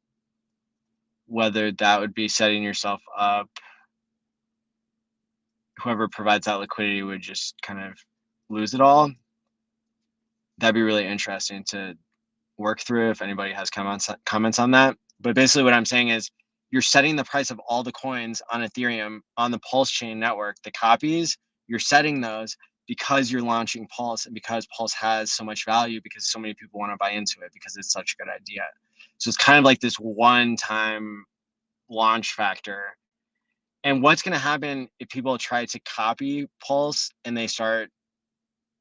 Speaker 1: whether that would be setting yourself up. Whoever provides that liquidity would just kind of lose it all. That'd be really interesting to work through if anybody has comments on that. But basically what I'm saying is, you're setting the price of all the coins on Ethereum on the PulseChain network, the copies, you're setting those because you're launching Pulse, and because Pulse has so much value, because so many people want to buy into it, because it's such a good idea. So it's kind of like this one-time launch factor. And what's going to happen if people try to copy Pulse and they start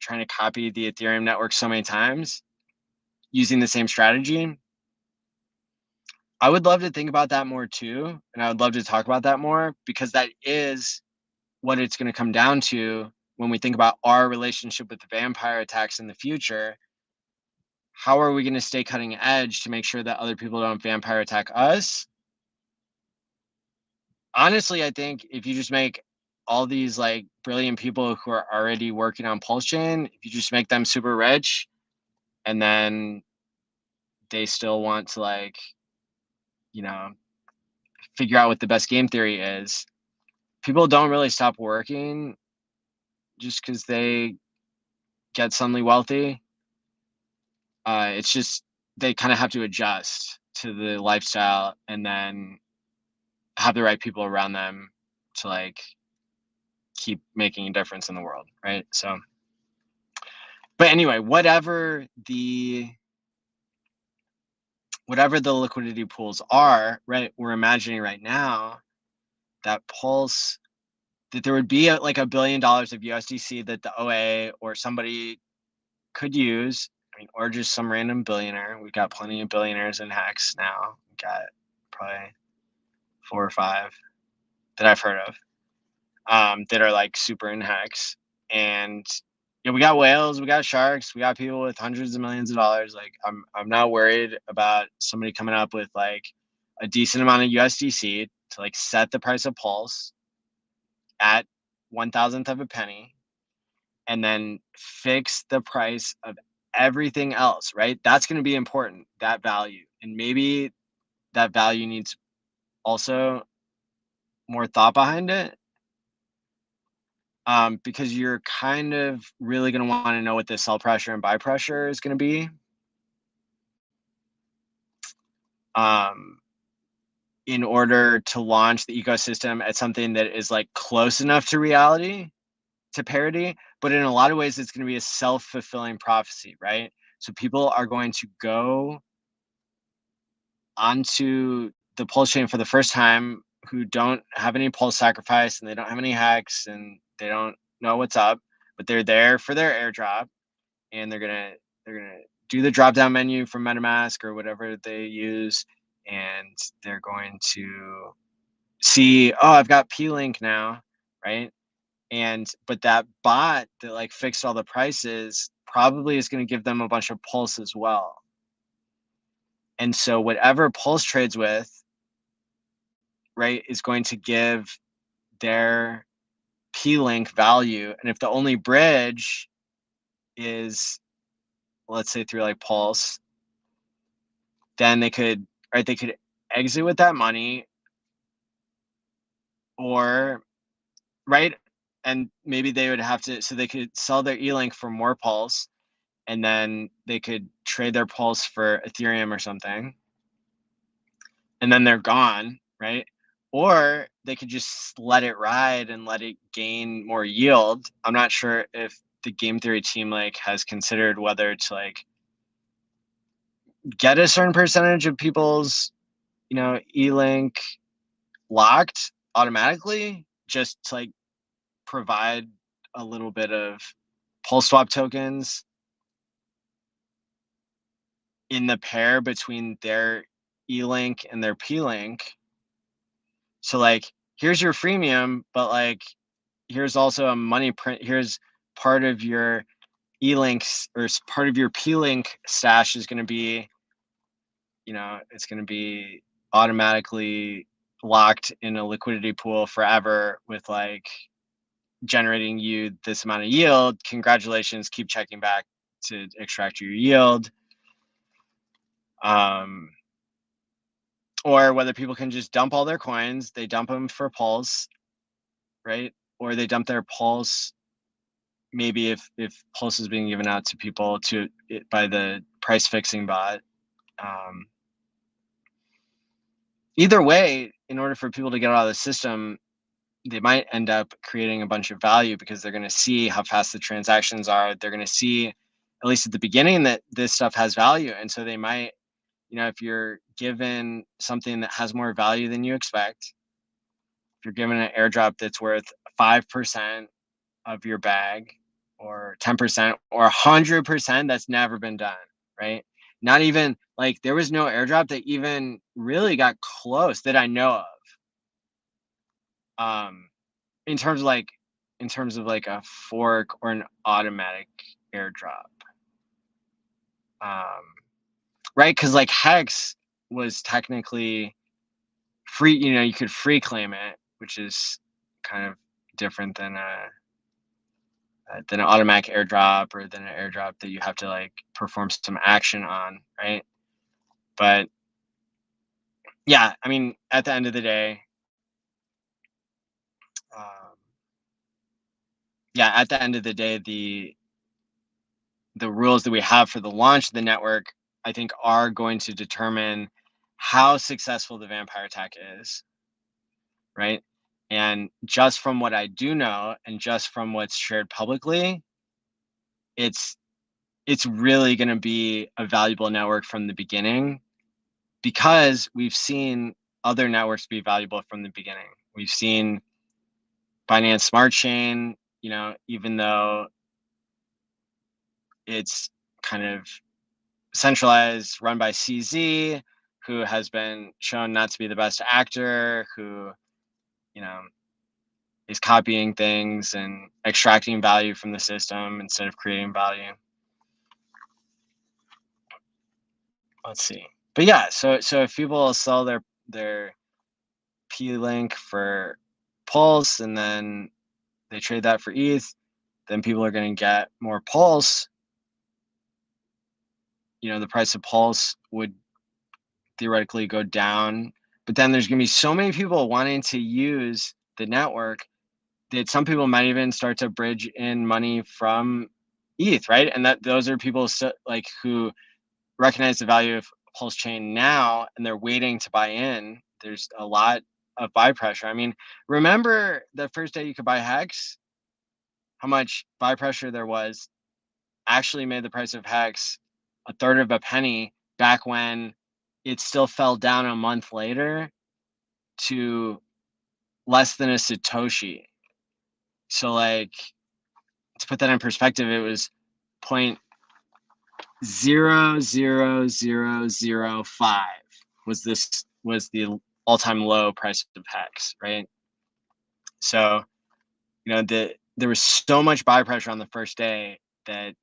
Speaker 1: trying to copy the Ethereum network so many times using the same strategy? I would love to think about that more too. And I would love to talk about that more, because that is what it's going to come down to when we think about our relationship with the vampire attacks in the future. How are we going to stay cutting edge to make sure that other people don't vampire attack us? Honestly, I think if you just make all these like brilliant people who are already working on PulseChain, if you just make them super rich, and then they still want to like, you know, figure out what the best game theory is, people don't really stop working just because they get suddenly wealthy. It's just they kind of have to adjust to the lifestyle, and then have the right people around them to like keep making a difference in the world, right? So, but anyway, whatever the liquidity pools are, right, we're imagining right now that Pulse, that there would be like $1 billion of USDC that the OA or somebody could use. I mean, or just some random billionaire. We've got plenty of billionaires in Hex now. We've got probably 4 or 5 that I've heard of, that are like super in Hex. And yeah, we got whales, we got sharks, we got people with hundreds of millions of dollars. Like I'm not worried about somebody coming up with like a decent amount of USDC to like set the price of Pulse at 1,000th of a penny and then fix the price of everything else, right? That's going to be important, that value. And maybe that value needs also more thought behind it. Because you're kind of really going to want to know what the sell pressure and buy pressure is going to be. In order to launch the ecosystem at something that is like close enough to reality, to parity, but in a lot of ways, it's going to be a self-fulfilling prophecy, right? So people are going to go onto the Pulse chain for the first time who don't have any Pulse sacrifice and they don't have any hex and they don't know what's up, but they're there for their airdrop and they're gonna do the drop down menu from MetaMask or whatever they use, and they're going to see, oh, I've got P-Link now, right? But that bot that like fixed all the prices probably is going to give them a bunch of Pulse as well. And so whatever Pulse trades with, right, is going to give their P-Link value. And if the only bridge is, let's say, through like Pulse, then they could exit with that money, or right, and maybe they would have to, so they could sell their E-Link for more Pulse, and then they could trade their Pulse for Ethereum or something, and then they're gone, right? Or they could just let it ride and let it gain more yield. I'm not sure if the game theory team like has considered whether to like get a certain percentage of people's, E-Link locked automatically, just to like provide a little bit of PulseSwap tokens in the pair between their E-Link and their P-Link. So like, here's your freemium, but like, here's also a money print. Here's part of your E-Links, or part of your P-Link stash is going to be, it's going to be automatically locked in a liquidity pool forever with like generating you this amount of yield. Congratulations, keep checking back to extract your yield. Or whether people can just dump all their coins, they dump them for Pulse, right? Or they dump their Pulse, maybe if Pulse is being given out to people by the price fixing bot. Either way, in order for people to get out of the system, they might end up creating a bunch of value because they're going to see how fast the transactions are. They're going to see, at least at the beginning, that this stuff has value. And so they might, if you're given something that has more value than you expect, if you're given an airdrop that's worth 5% of your bag, or 10%, or 100%, that's never been done, right? Not even like, there was no airdrop that even really got close that I know of. In terms of like a fork or an automatic airdrop. Right? Because like Hex was technically free, you could free claim it, which is kind of different than an automatic airdrop, or than an airdrop that you have to like perform some action on, right? But yeah, I mean, at the end of the day, the rules that we have for the launch of the network, I think, are going to determine how successful the vampire attack is, right? And just from what I do know, and just from what's shared publicly, it's really going to be a valuable network from the beginning, because we've seen other networks be valuable from the beginning. We've seen Binance Smart Chain, even though it's kind of centralized, run by CZ, who has been shown not to be the best actor, who, is copying things and extracting value from the system instead of creating value. Let's see. But yeah, so if people sell their P-Link for Pulse and then they trade that for ETH, then people are going to get more Pulse. You know, the price of Pulse would theoretically go down, but then there's going to be so many people wanting to use the network that some people might even start to bridge in money from ETH, right? And that those are people like who recognize the value of PulseChain now, and they're waiting to buy in. There's a lot of buy pressure. I mean, remember the first day you could buy Hex? How much buy pressure there was actually made the price of Hex a third of a penny back when it still fell down a month later to less than a Satoshi. So like, to put that in perspective, it was 0.00005 was the all-time low price of Hex, right? So, you know, there was so much buy pressure on the first day that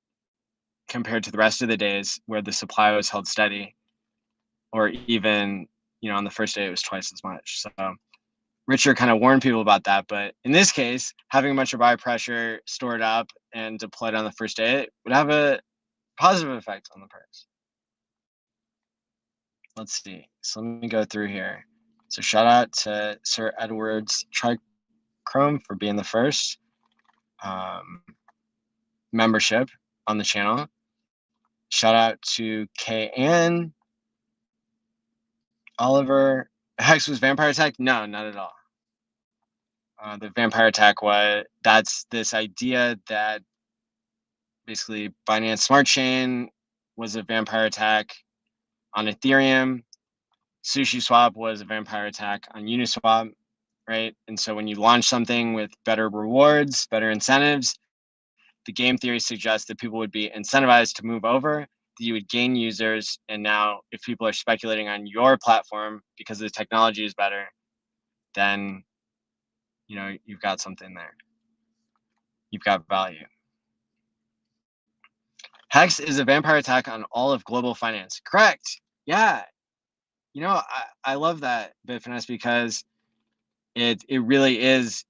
Speaker 1: compared to the rest of the days where the supply was held steady, or even, you know, on the first day it was twice as much. So Richard kind of warned people about that, but in this case, having a bunch of buy pressure stored up and deployed on the first day would have a positive effect on the price. Let's see. So let me go through here. So shout out to Sir Edward's Trichrome for being the first membership on the channel. Shout out to KN, Oliver. Hex was vampire attack? No, not at all. The vampire attack that's this idea that basically Binance Smart Chain was a vampire attack on Ethereum. SushiSwap was a vampire attack on Uniswap, right? And so when you launch something with better rewards, better incentives, the game theory suggests that people would be incentivized to move over, that you would gain users. And now if people are speculating on your platform because the technology is better, then, you know, you've got something there. You've got value. Hex is a vampire attack on all of global finance. Correct. Yeah. You know, I love that, Bitfinesse, because it really is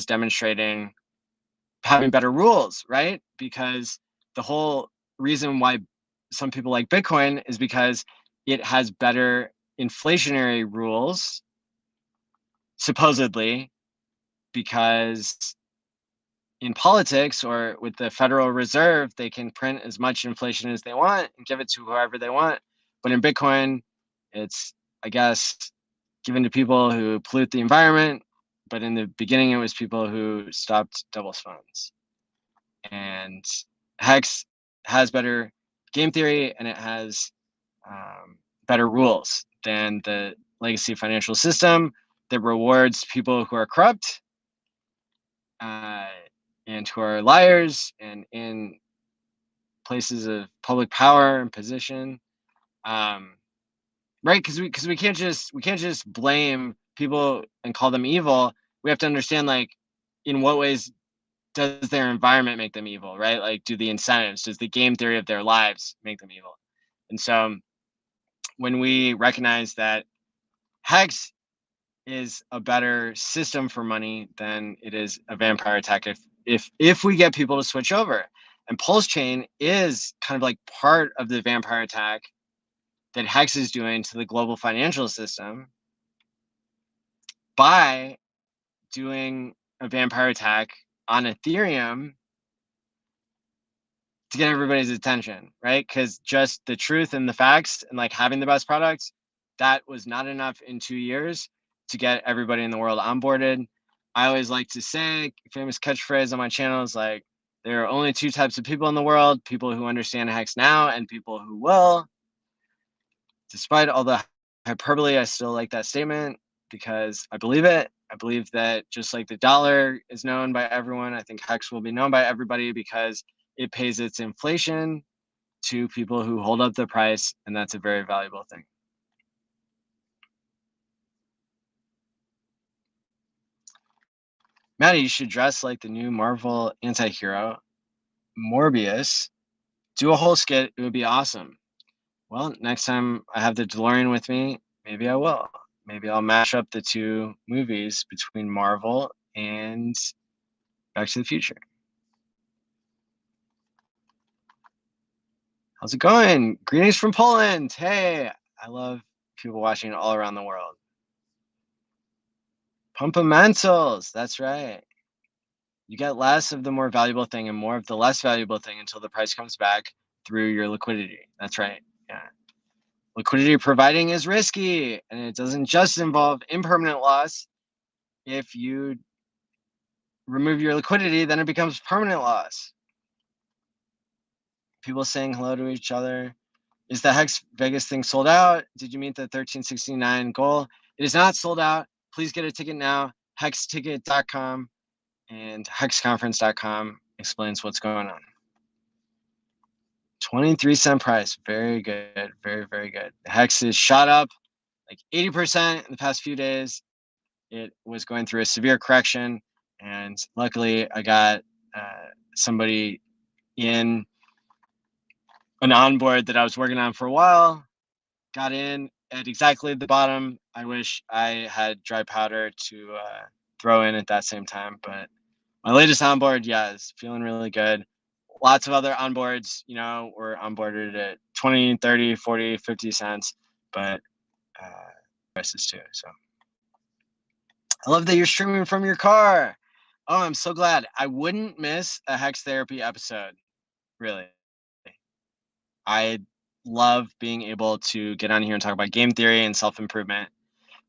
Speaker 1: demonstrating having better rules, right? Because the whole reason why some people like Bitcoin is because it has better inflationary rules, supposedly, because in politics or with the Federal Reserve, they can print as much inflation as they want and give it to whoever they want. But in Bitcoin, it's, I guess, given to people who pollute the environment. But in the beginning, it was people who stopped double funds. And Hex has better game theory, and it has better rules than the legacy financial system that rewards people who are corrupt and who are liars and in places of public power and position, right? Because we can't just blame people and call them evil. We have to understand, like, in what ways does their environment make them evil, right? Like, do the incentives, does the game theory of their lives make them evil? And so when we recognize that Hex is a better system for money than it is a vampire attack, if we get people to switch over. And PulseChain is kind of like part of the vampire attack that Hex is doing to the global financial system by doing a vampire attack on Ethereum to get everybody's attention, right? Because just the truth and the facts and like having the best products, that was not enough in 2 years to get everybody in the world onboarded. I always like to say, famous catchphrase on my channel is like, there are only two types of people in the world: people who understand Hex now and people who will. Despite all the hyperbole, I still like that statement because I believe it. I believe that just like the dollar is known by everyone, I think Hex will be known by everybody because it pays its inflation to people who hold up the price, and that's a very valuable thing. Maddie, you should dress like the new Marvel anti-hero, Morbius. Do a whole skit. It would be awesome. Well, next time I have the DeLorean with me, maybe I will. Maybe I'll mash up the two movies between Marvel and Back to the Future. How's it going? Greetings from Poland. Hey, I love people watching all around the world. Pumpamentals. That's right. You get less of the more valuable thing and more of the less valuable thing until the price comes back through your liquidity. That's right. Yeah. Liquidity providing is risky, and it doesn't just involve impermanent loss. If you remove your liquidity, then it becomes permanent loss. People saying hello to each other. Is the Hex Vegas thing sold out? Did you meet the 1369 goal? It is not sold out. Please get a ticket now. HexTicket.com and HexConference.com explains what's going on. 23-cent price. Very good. Very, very good. The Hex is shot up like 80% in the past few days. It was going through a severe correction, and luckily I got somebody in an onboard that I was working on for a while, got in at exactly the bottom. I wish I had dry powder to throw in at that same time, but my latest onboard, yeah, is feeling really good. Lots of other onboards, you know, were onboarded at 20, 30, 40, 50 cents, but prices too. So I love that you're streaming from your car. Oh, I'm so glad. I wouldn't miss a Hex Therapy episode, really. I love being able to get on here and talk about game theory and self-improvement,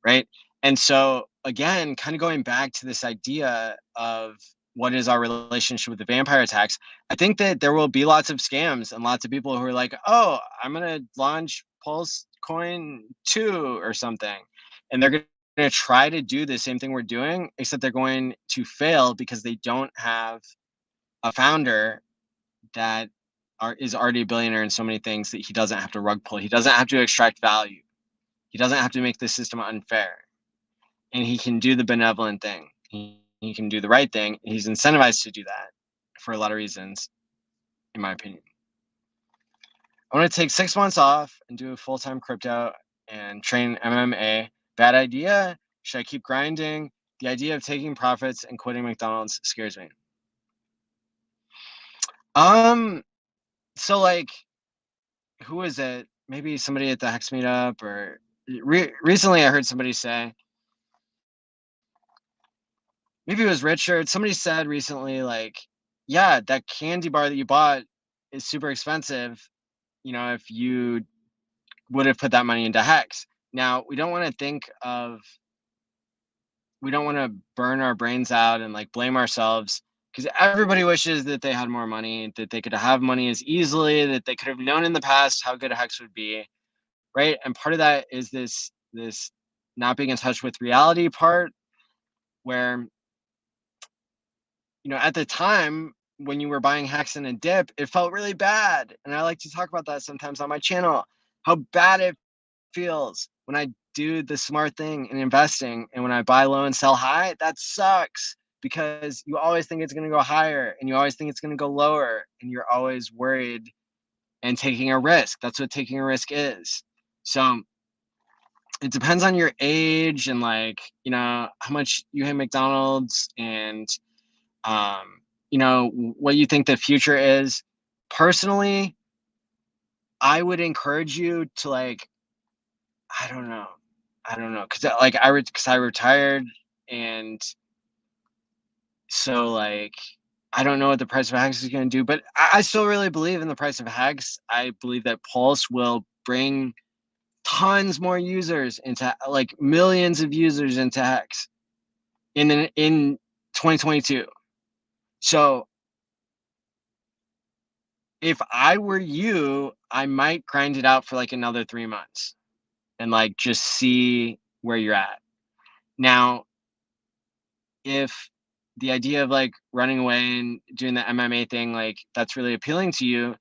Speaker 1: right? And so again, kind of going back to this idea of what is our relationship with the vampire attacks, I think that there will be lots of scams and lots of people who are like, oh, I'm going to launch PulseCoin 2 or something. And they're going to try to do the same thing we're doing, except they're going to fail because they don't have a founder that is already a billionaire in so many things that he doesn't have to rug pull. He doesn't have to extract value. He doesn't have to make the system unfair. And he can do the benevolent thing. He can do the right thing. He's incentivized to do that for a lot of reasons, in my opinion. I want to take 6 months off and do a full-time crypto and train MMA. Bad idea? Should I keep grinding? The idea of taking profits and quitting McDonald's scares me. So like, who is it? Maybe somebody at the Hex meetup, or recently I heard somebody say, maybe it was Richard. Somebody said recently, like, yeah, that candy bar that you bought is super expensive. You know, if you would have put that money into Hex. Now, we don't want to burn our brains out and like blame ourselves, because everybody wishes that they had more money, that they could have money as easily, that they could have known in the past how good a Hex would be, right? And part of that is this not being in touch with reality part, where, you know, at the time when you were buying Hex in a dip, it felt really bad. And I like to talk about that sometimes on my channel, how bad it feels when I do the smart thing in investing. And when I buy low and sell high, that sucks, because you always think it's going to go higher and you always think it's going to go lower. And you're always worried and taking a risk. That's what taking a risk is. So it depends on your age and, like, you know, how much you hate McDonald's and, you know, what you think the future is. Personally, I would encourage you to, like, I don't know, because like I retired, and so like I don't know what the price of Hex is going to do, but I still really believe in the price of Hex. I believe that Pulse will bring tons more users into, like, millions of users into Hex in 2022. So if I were you, I might grind it out for like another 3 months and like just see where you're at. Now, if the idea of like running away and doing the MMA thing, like that's really appealing to you,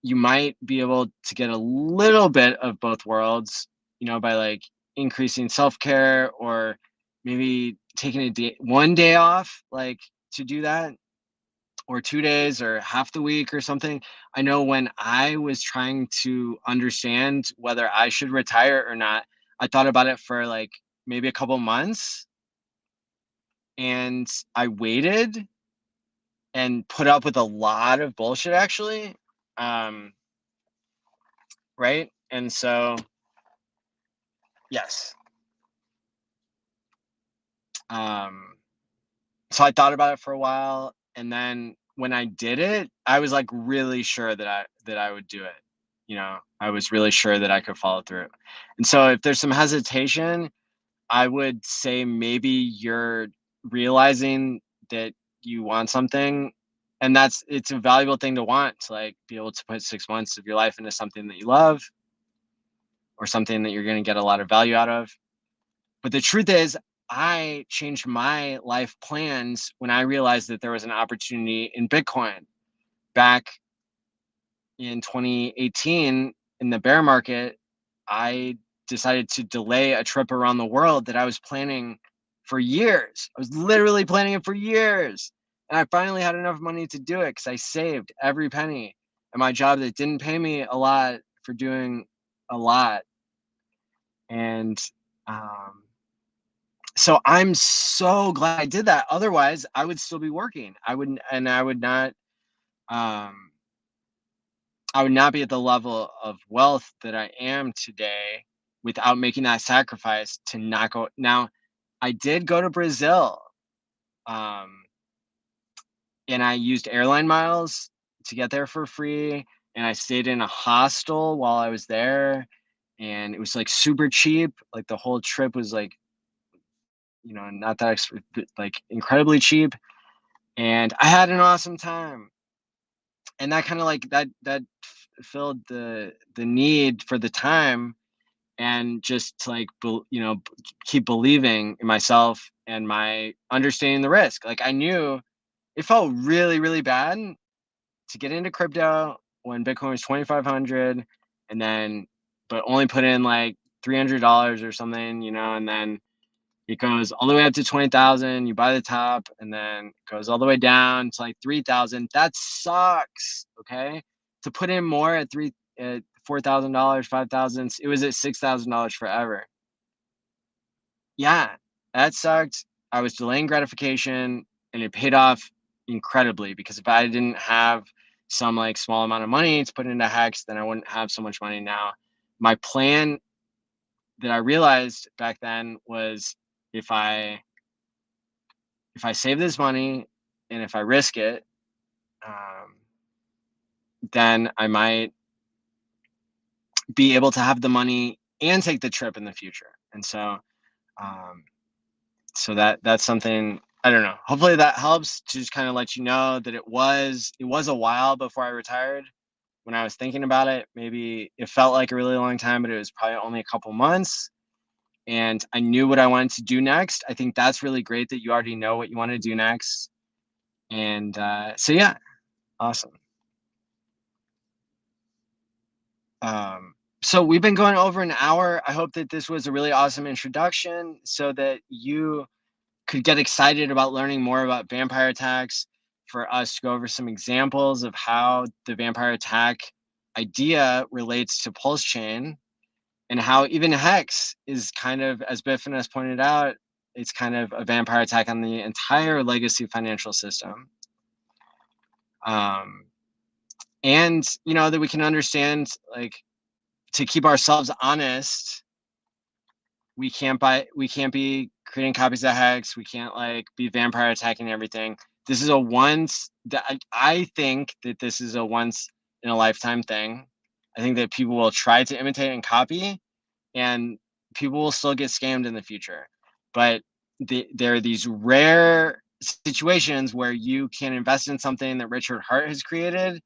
Speaker 1: you might be able to get a little bit of both worlds, you know, by like increasing self-care or maybe taking one day off, like, to do that, or 2 days or half the week or something. I know when I was trying to understand whether I should retire or not, I thought about it for, like, maybe a couple months, and I waited and put up with a lot of bullshit, actually. Um, right? And so, yes. Um, so I thought about it for a while, and then when I did it, I was, like, really sure that I would do it. You know, I was really sure that I could follow through. And so if there's some hesitation, I would say maybe you're realizing that you want something, and it's a valuable thing to want, to, like, be able to put 6 months of your life into something that you love, or something that you're gonna get a lot of value out of. But the truth is, I changed my life plans when I realized that there was an opportunity in Bitcoin. Back in 2018, in the bear market, I decided to delay a trip around the world that I was planning for years. I was literally planning it for years. And I finally had enough money to do it because I saved every penny at my job that didn't pay me a lot for doing a lot. And so I'm so glad I did that. Otherwise, I would still be working. I wouldn't, and um, I would not be at the level of wealth that I am today without making that sacrifice to not go. Now, I did go to Brazil, um, and I used airline miles to get there for free, and I stayed in a hostel while I was there, and it was, like, super cheap. Like, the whole trip was, like, not that like, incredibly cheap, and I had an awesome time. And that kind of, like, filled the need for the time, and just to, like, keep believing in myself and my understanding the risk. Like, I knew it felt really, really bad to get into crypto when Bitcoin was 2,500, and then but only put in like $300 or something, and then it goes all the way up to 20,000. You buy the top, and then it goes all the way down to like 3,000. That sucks. Okay, to put in more at $4,000, 5,000. It was at $6,000 forever. Yeah, that sucked. I was delaying gratification, and it paid off incredibly, because if I didn't have some, like, small amount of money to put into Hex, then I wouldn't have so much money now. My plan that I realized back then was, if I save this money and if I risk it, um, then I might be able to have the money and take the trip in the future. And so, um, that's something, I don't know. Hopefully that helps to just kind of let you know that it was a while before I retired. When I was thinking about it, maybe it felt like a really long time, but it was probably only a couple months. And I knew what I wanted to do next. I think that's really great that you already know what you want to do next. And so yeah, awesome. So we've been going over an hour. I hope that this was a really awesome introduction, so that you could get excited about learning more about vampire attacks, for us to go over some examples of how the vampire attack idea relates to PulseChain, and how even Hex is kind of, as Biffin has pointed out, it's kind of a vampire attack on the entire legacy financial system. Um, and that we can understand, like, to keep ourselves honest, we can't be creating copies of Hex. We can't, like, be vampire attacking everything. This is a once that I think that this is a once in a lifetime thing. I think that people will try to imitate and copy, and people will still get scammed in the future. But there are these rare situations where you can invest in something that Richard Hart has created.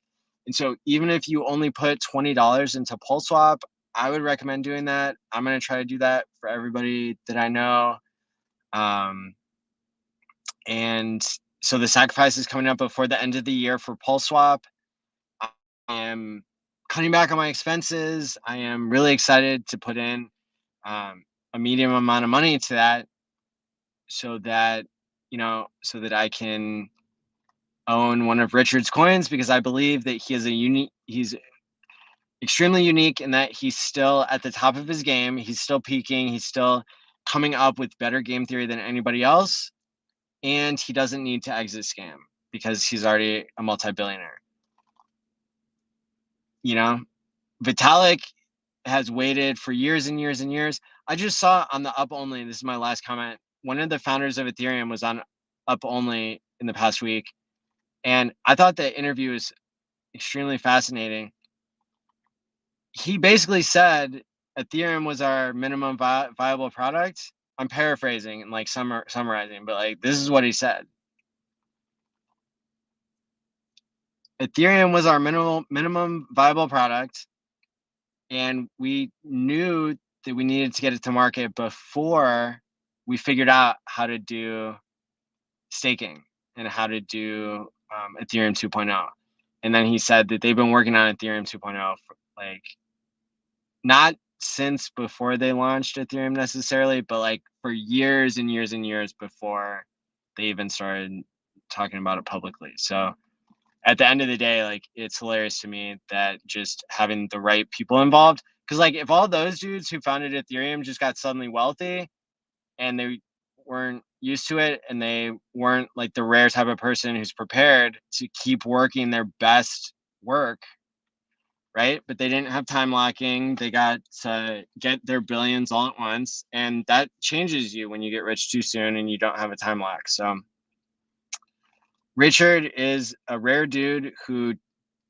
Speaker 1: And so even if you only put $20 into PulseSwap, I would recommend doing that. I'm going to try to do that for everybody that I know. And so the sacrifice is coming up before the end of the year for PulseSwap. I am cutting back on my expenses. I am really excited to put in a medium amount of money to that. so that, so that I can own one of Richard's coins, because I believe that he's extremely unique in that he's still at the top of his game. He's still peaking. He's still coming up with better game theory than anybody else. And he doesn't need to exit scam because he's already a multi-billionaire. Vitalik has waited for years and years and years. I just saw on the Up Only, this is my last comment, one of the founders of Ethereum was on Up Only in the past week. And I thought the interview was extremely fascinating. He basically said Ethereum was our minimum viable product. I'm paraphrasing and like summarizing, but like this is what he said. Ethereum was our minimum viable product, and we knew that we needed to get it to market before we figured out how to do staking and how to do Ethereum 2.0. And then he said that they've been working on Ethereum 2.0 for like not since before they launched Ethereum necessarily, but like for years and years and years before they even started talking about it publicly. So at the end of the day, like it's hilarious to me that just having the right people involved, because like if all those dudes who founded Ethereum just got suddenly wealthy and they weren't used to it and they weren't like the rare type of person who's prepared to keep working their best work, right? But they didn't have time locking. They got to get their billions all at once. And that changes you when you get rich too soon and you don't have a time lock. So Richard is a rare dude who,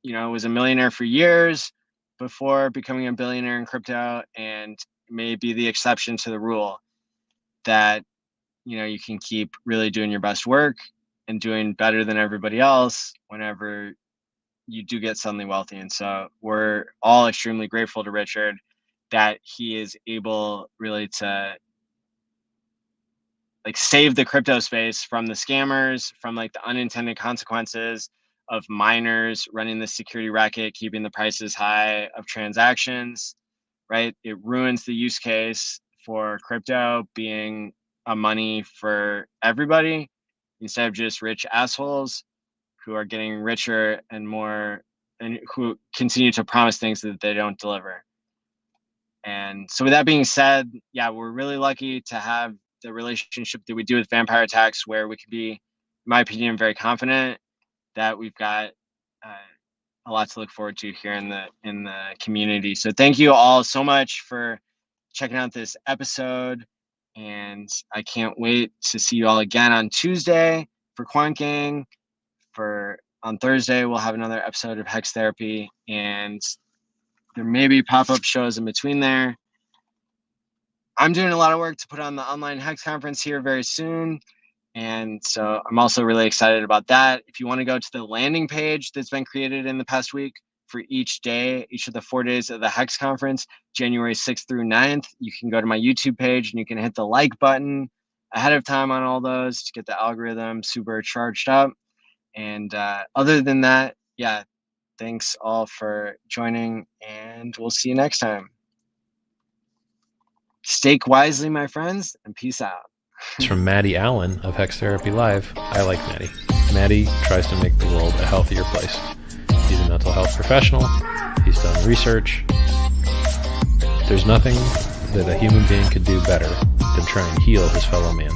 Speaker 1: was a millionaire for years before becoming a billionaire in crypto, and may be the exception to the rule that, you can keep really doing your best work and doing better than everybody else whenever you do get suddenly wealthy. And so we're all extremely grateful to Richard that he is able really to like save the crypto space from the scammers, from like the unintended consequences of miners running the security racket, keeping the prices high of transactions, right? It ruins the use case for crypto being a money for everybody instead of just rich assholes who are getting richer and more, and who continue to promise things that they don't deliver. And so with that being said, yeah, we're really lucky to have the relationship that we do with Vampire Attacks, where we can be, in my opinion, very confident that we've got a lot to look forward to here in the community. So thank you all so much for checking out this episode, and I can't wait to see you all again on Tuesday for Quant Gang. On Thursday, we'll have another episode of Hex Therapy, and there may be pop-up shows in between there. I'm doing a lot of work to put on the online Hex conference here very soon. And so I'm also really excited about that. If you want to go to the landing page that's been created in the past week for each of the 4 days of the Hex conference, January 6th through 9th, you can go to my YouTube page and you can hit the like button ahead of time on all those to get the algorithm super charged up. And other than that, yeah, thanks all for joining, and we'll see you next time. Stake wisely, my friends, and peace out.
Speaker 2: It's from Maddie ALLin of HexTherapy.live. I like Maddie. Maddie tries to make the world a healthier place. He's a mental health professional. He's done research. There's nothing that a human being could do better than try and heal his fellow man.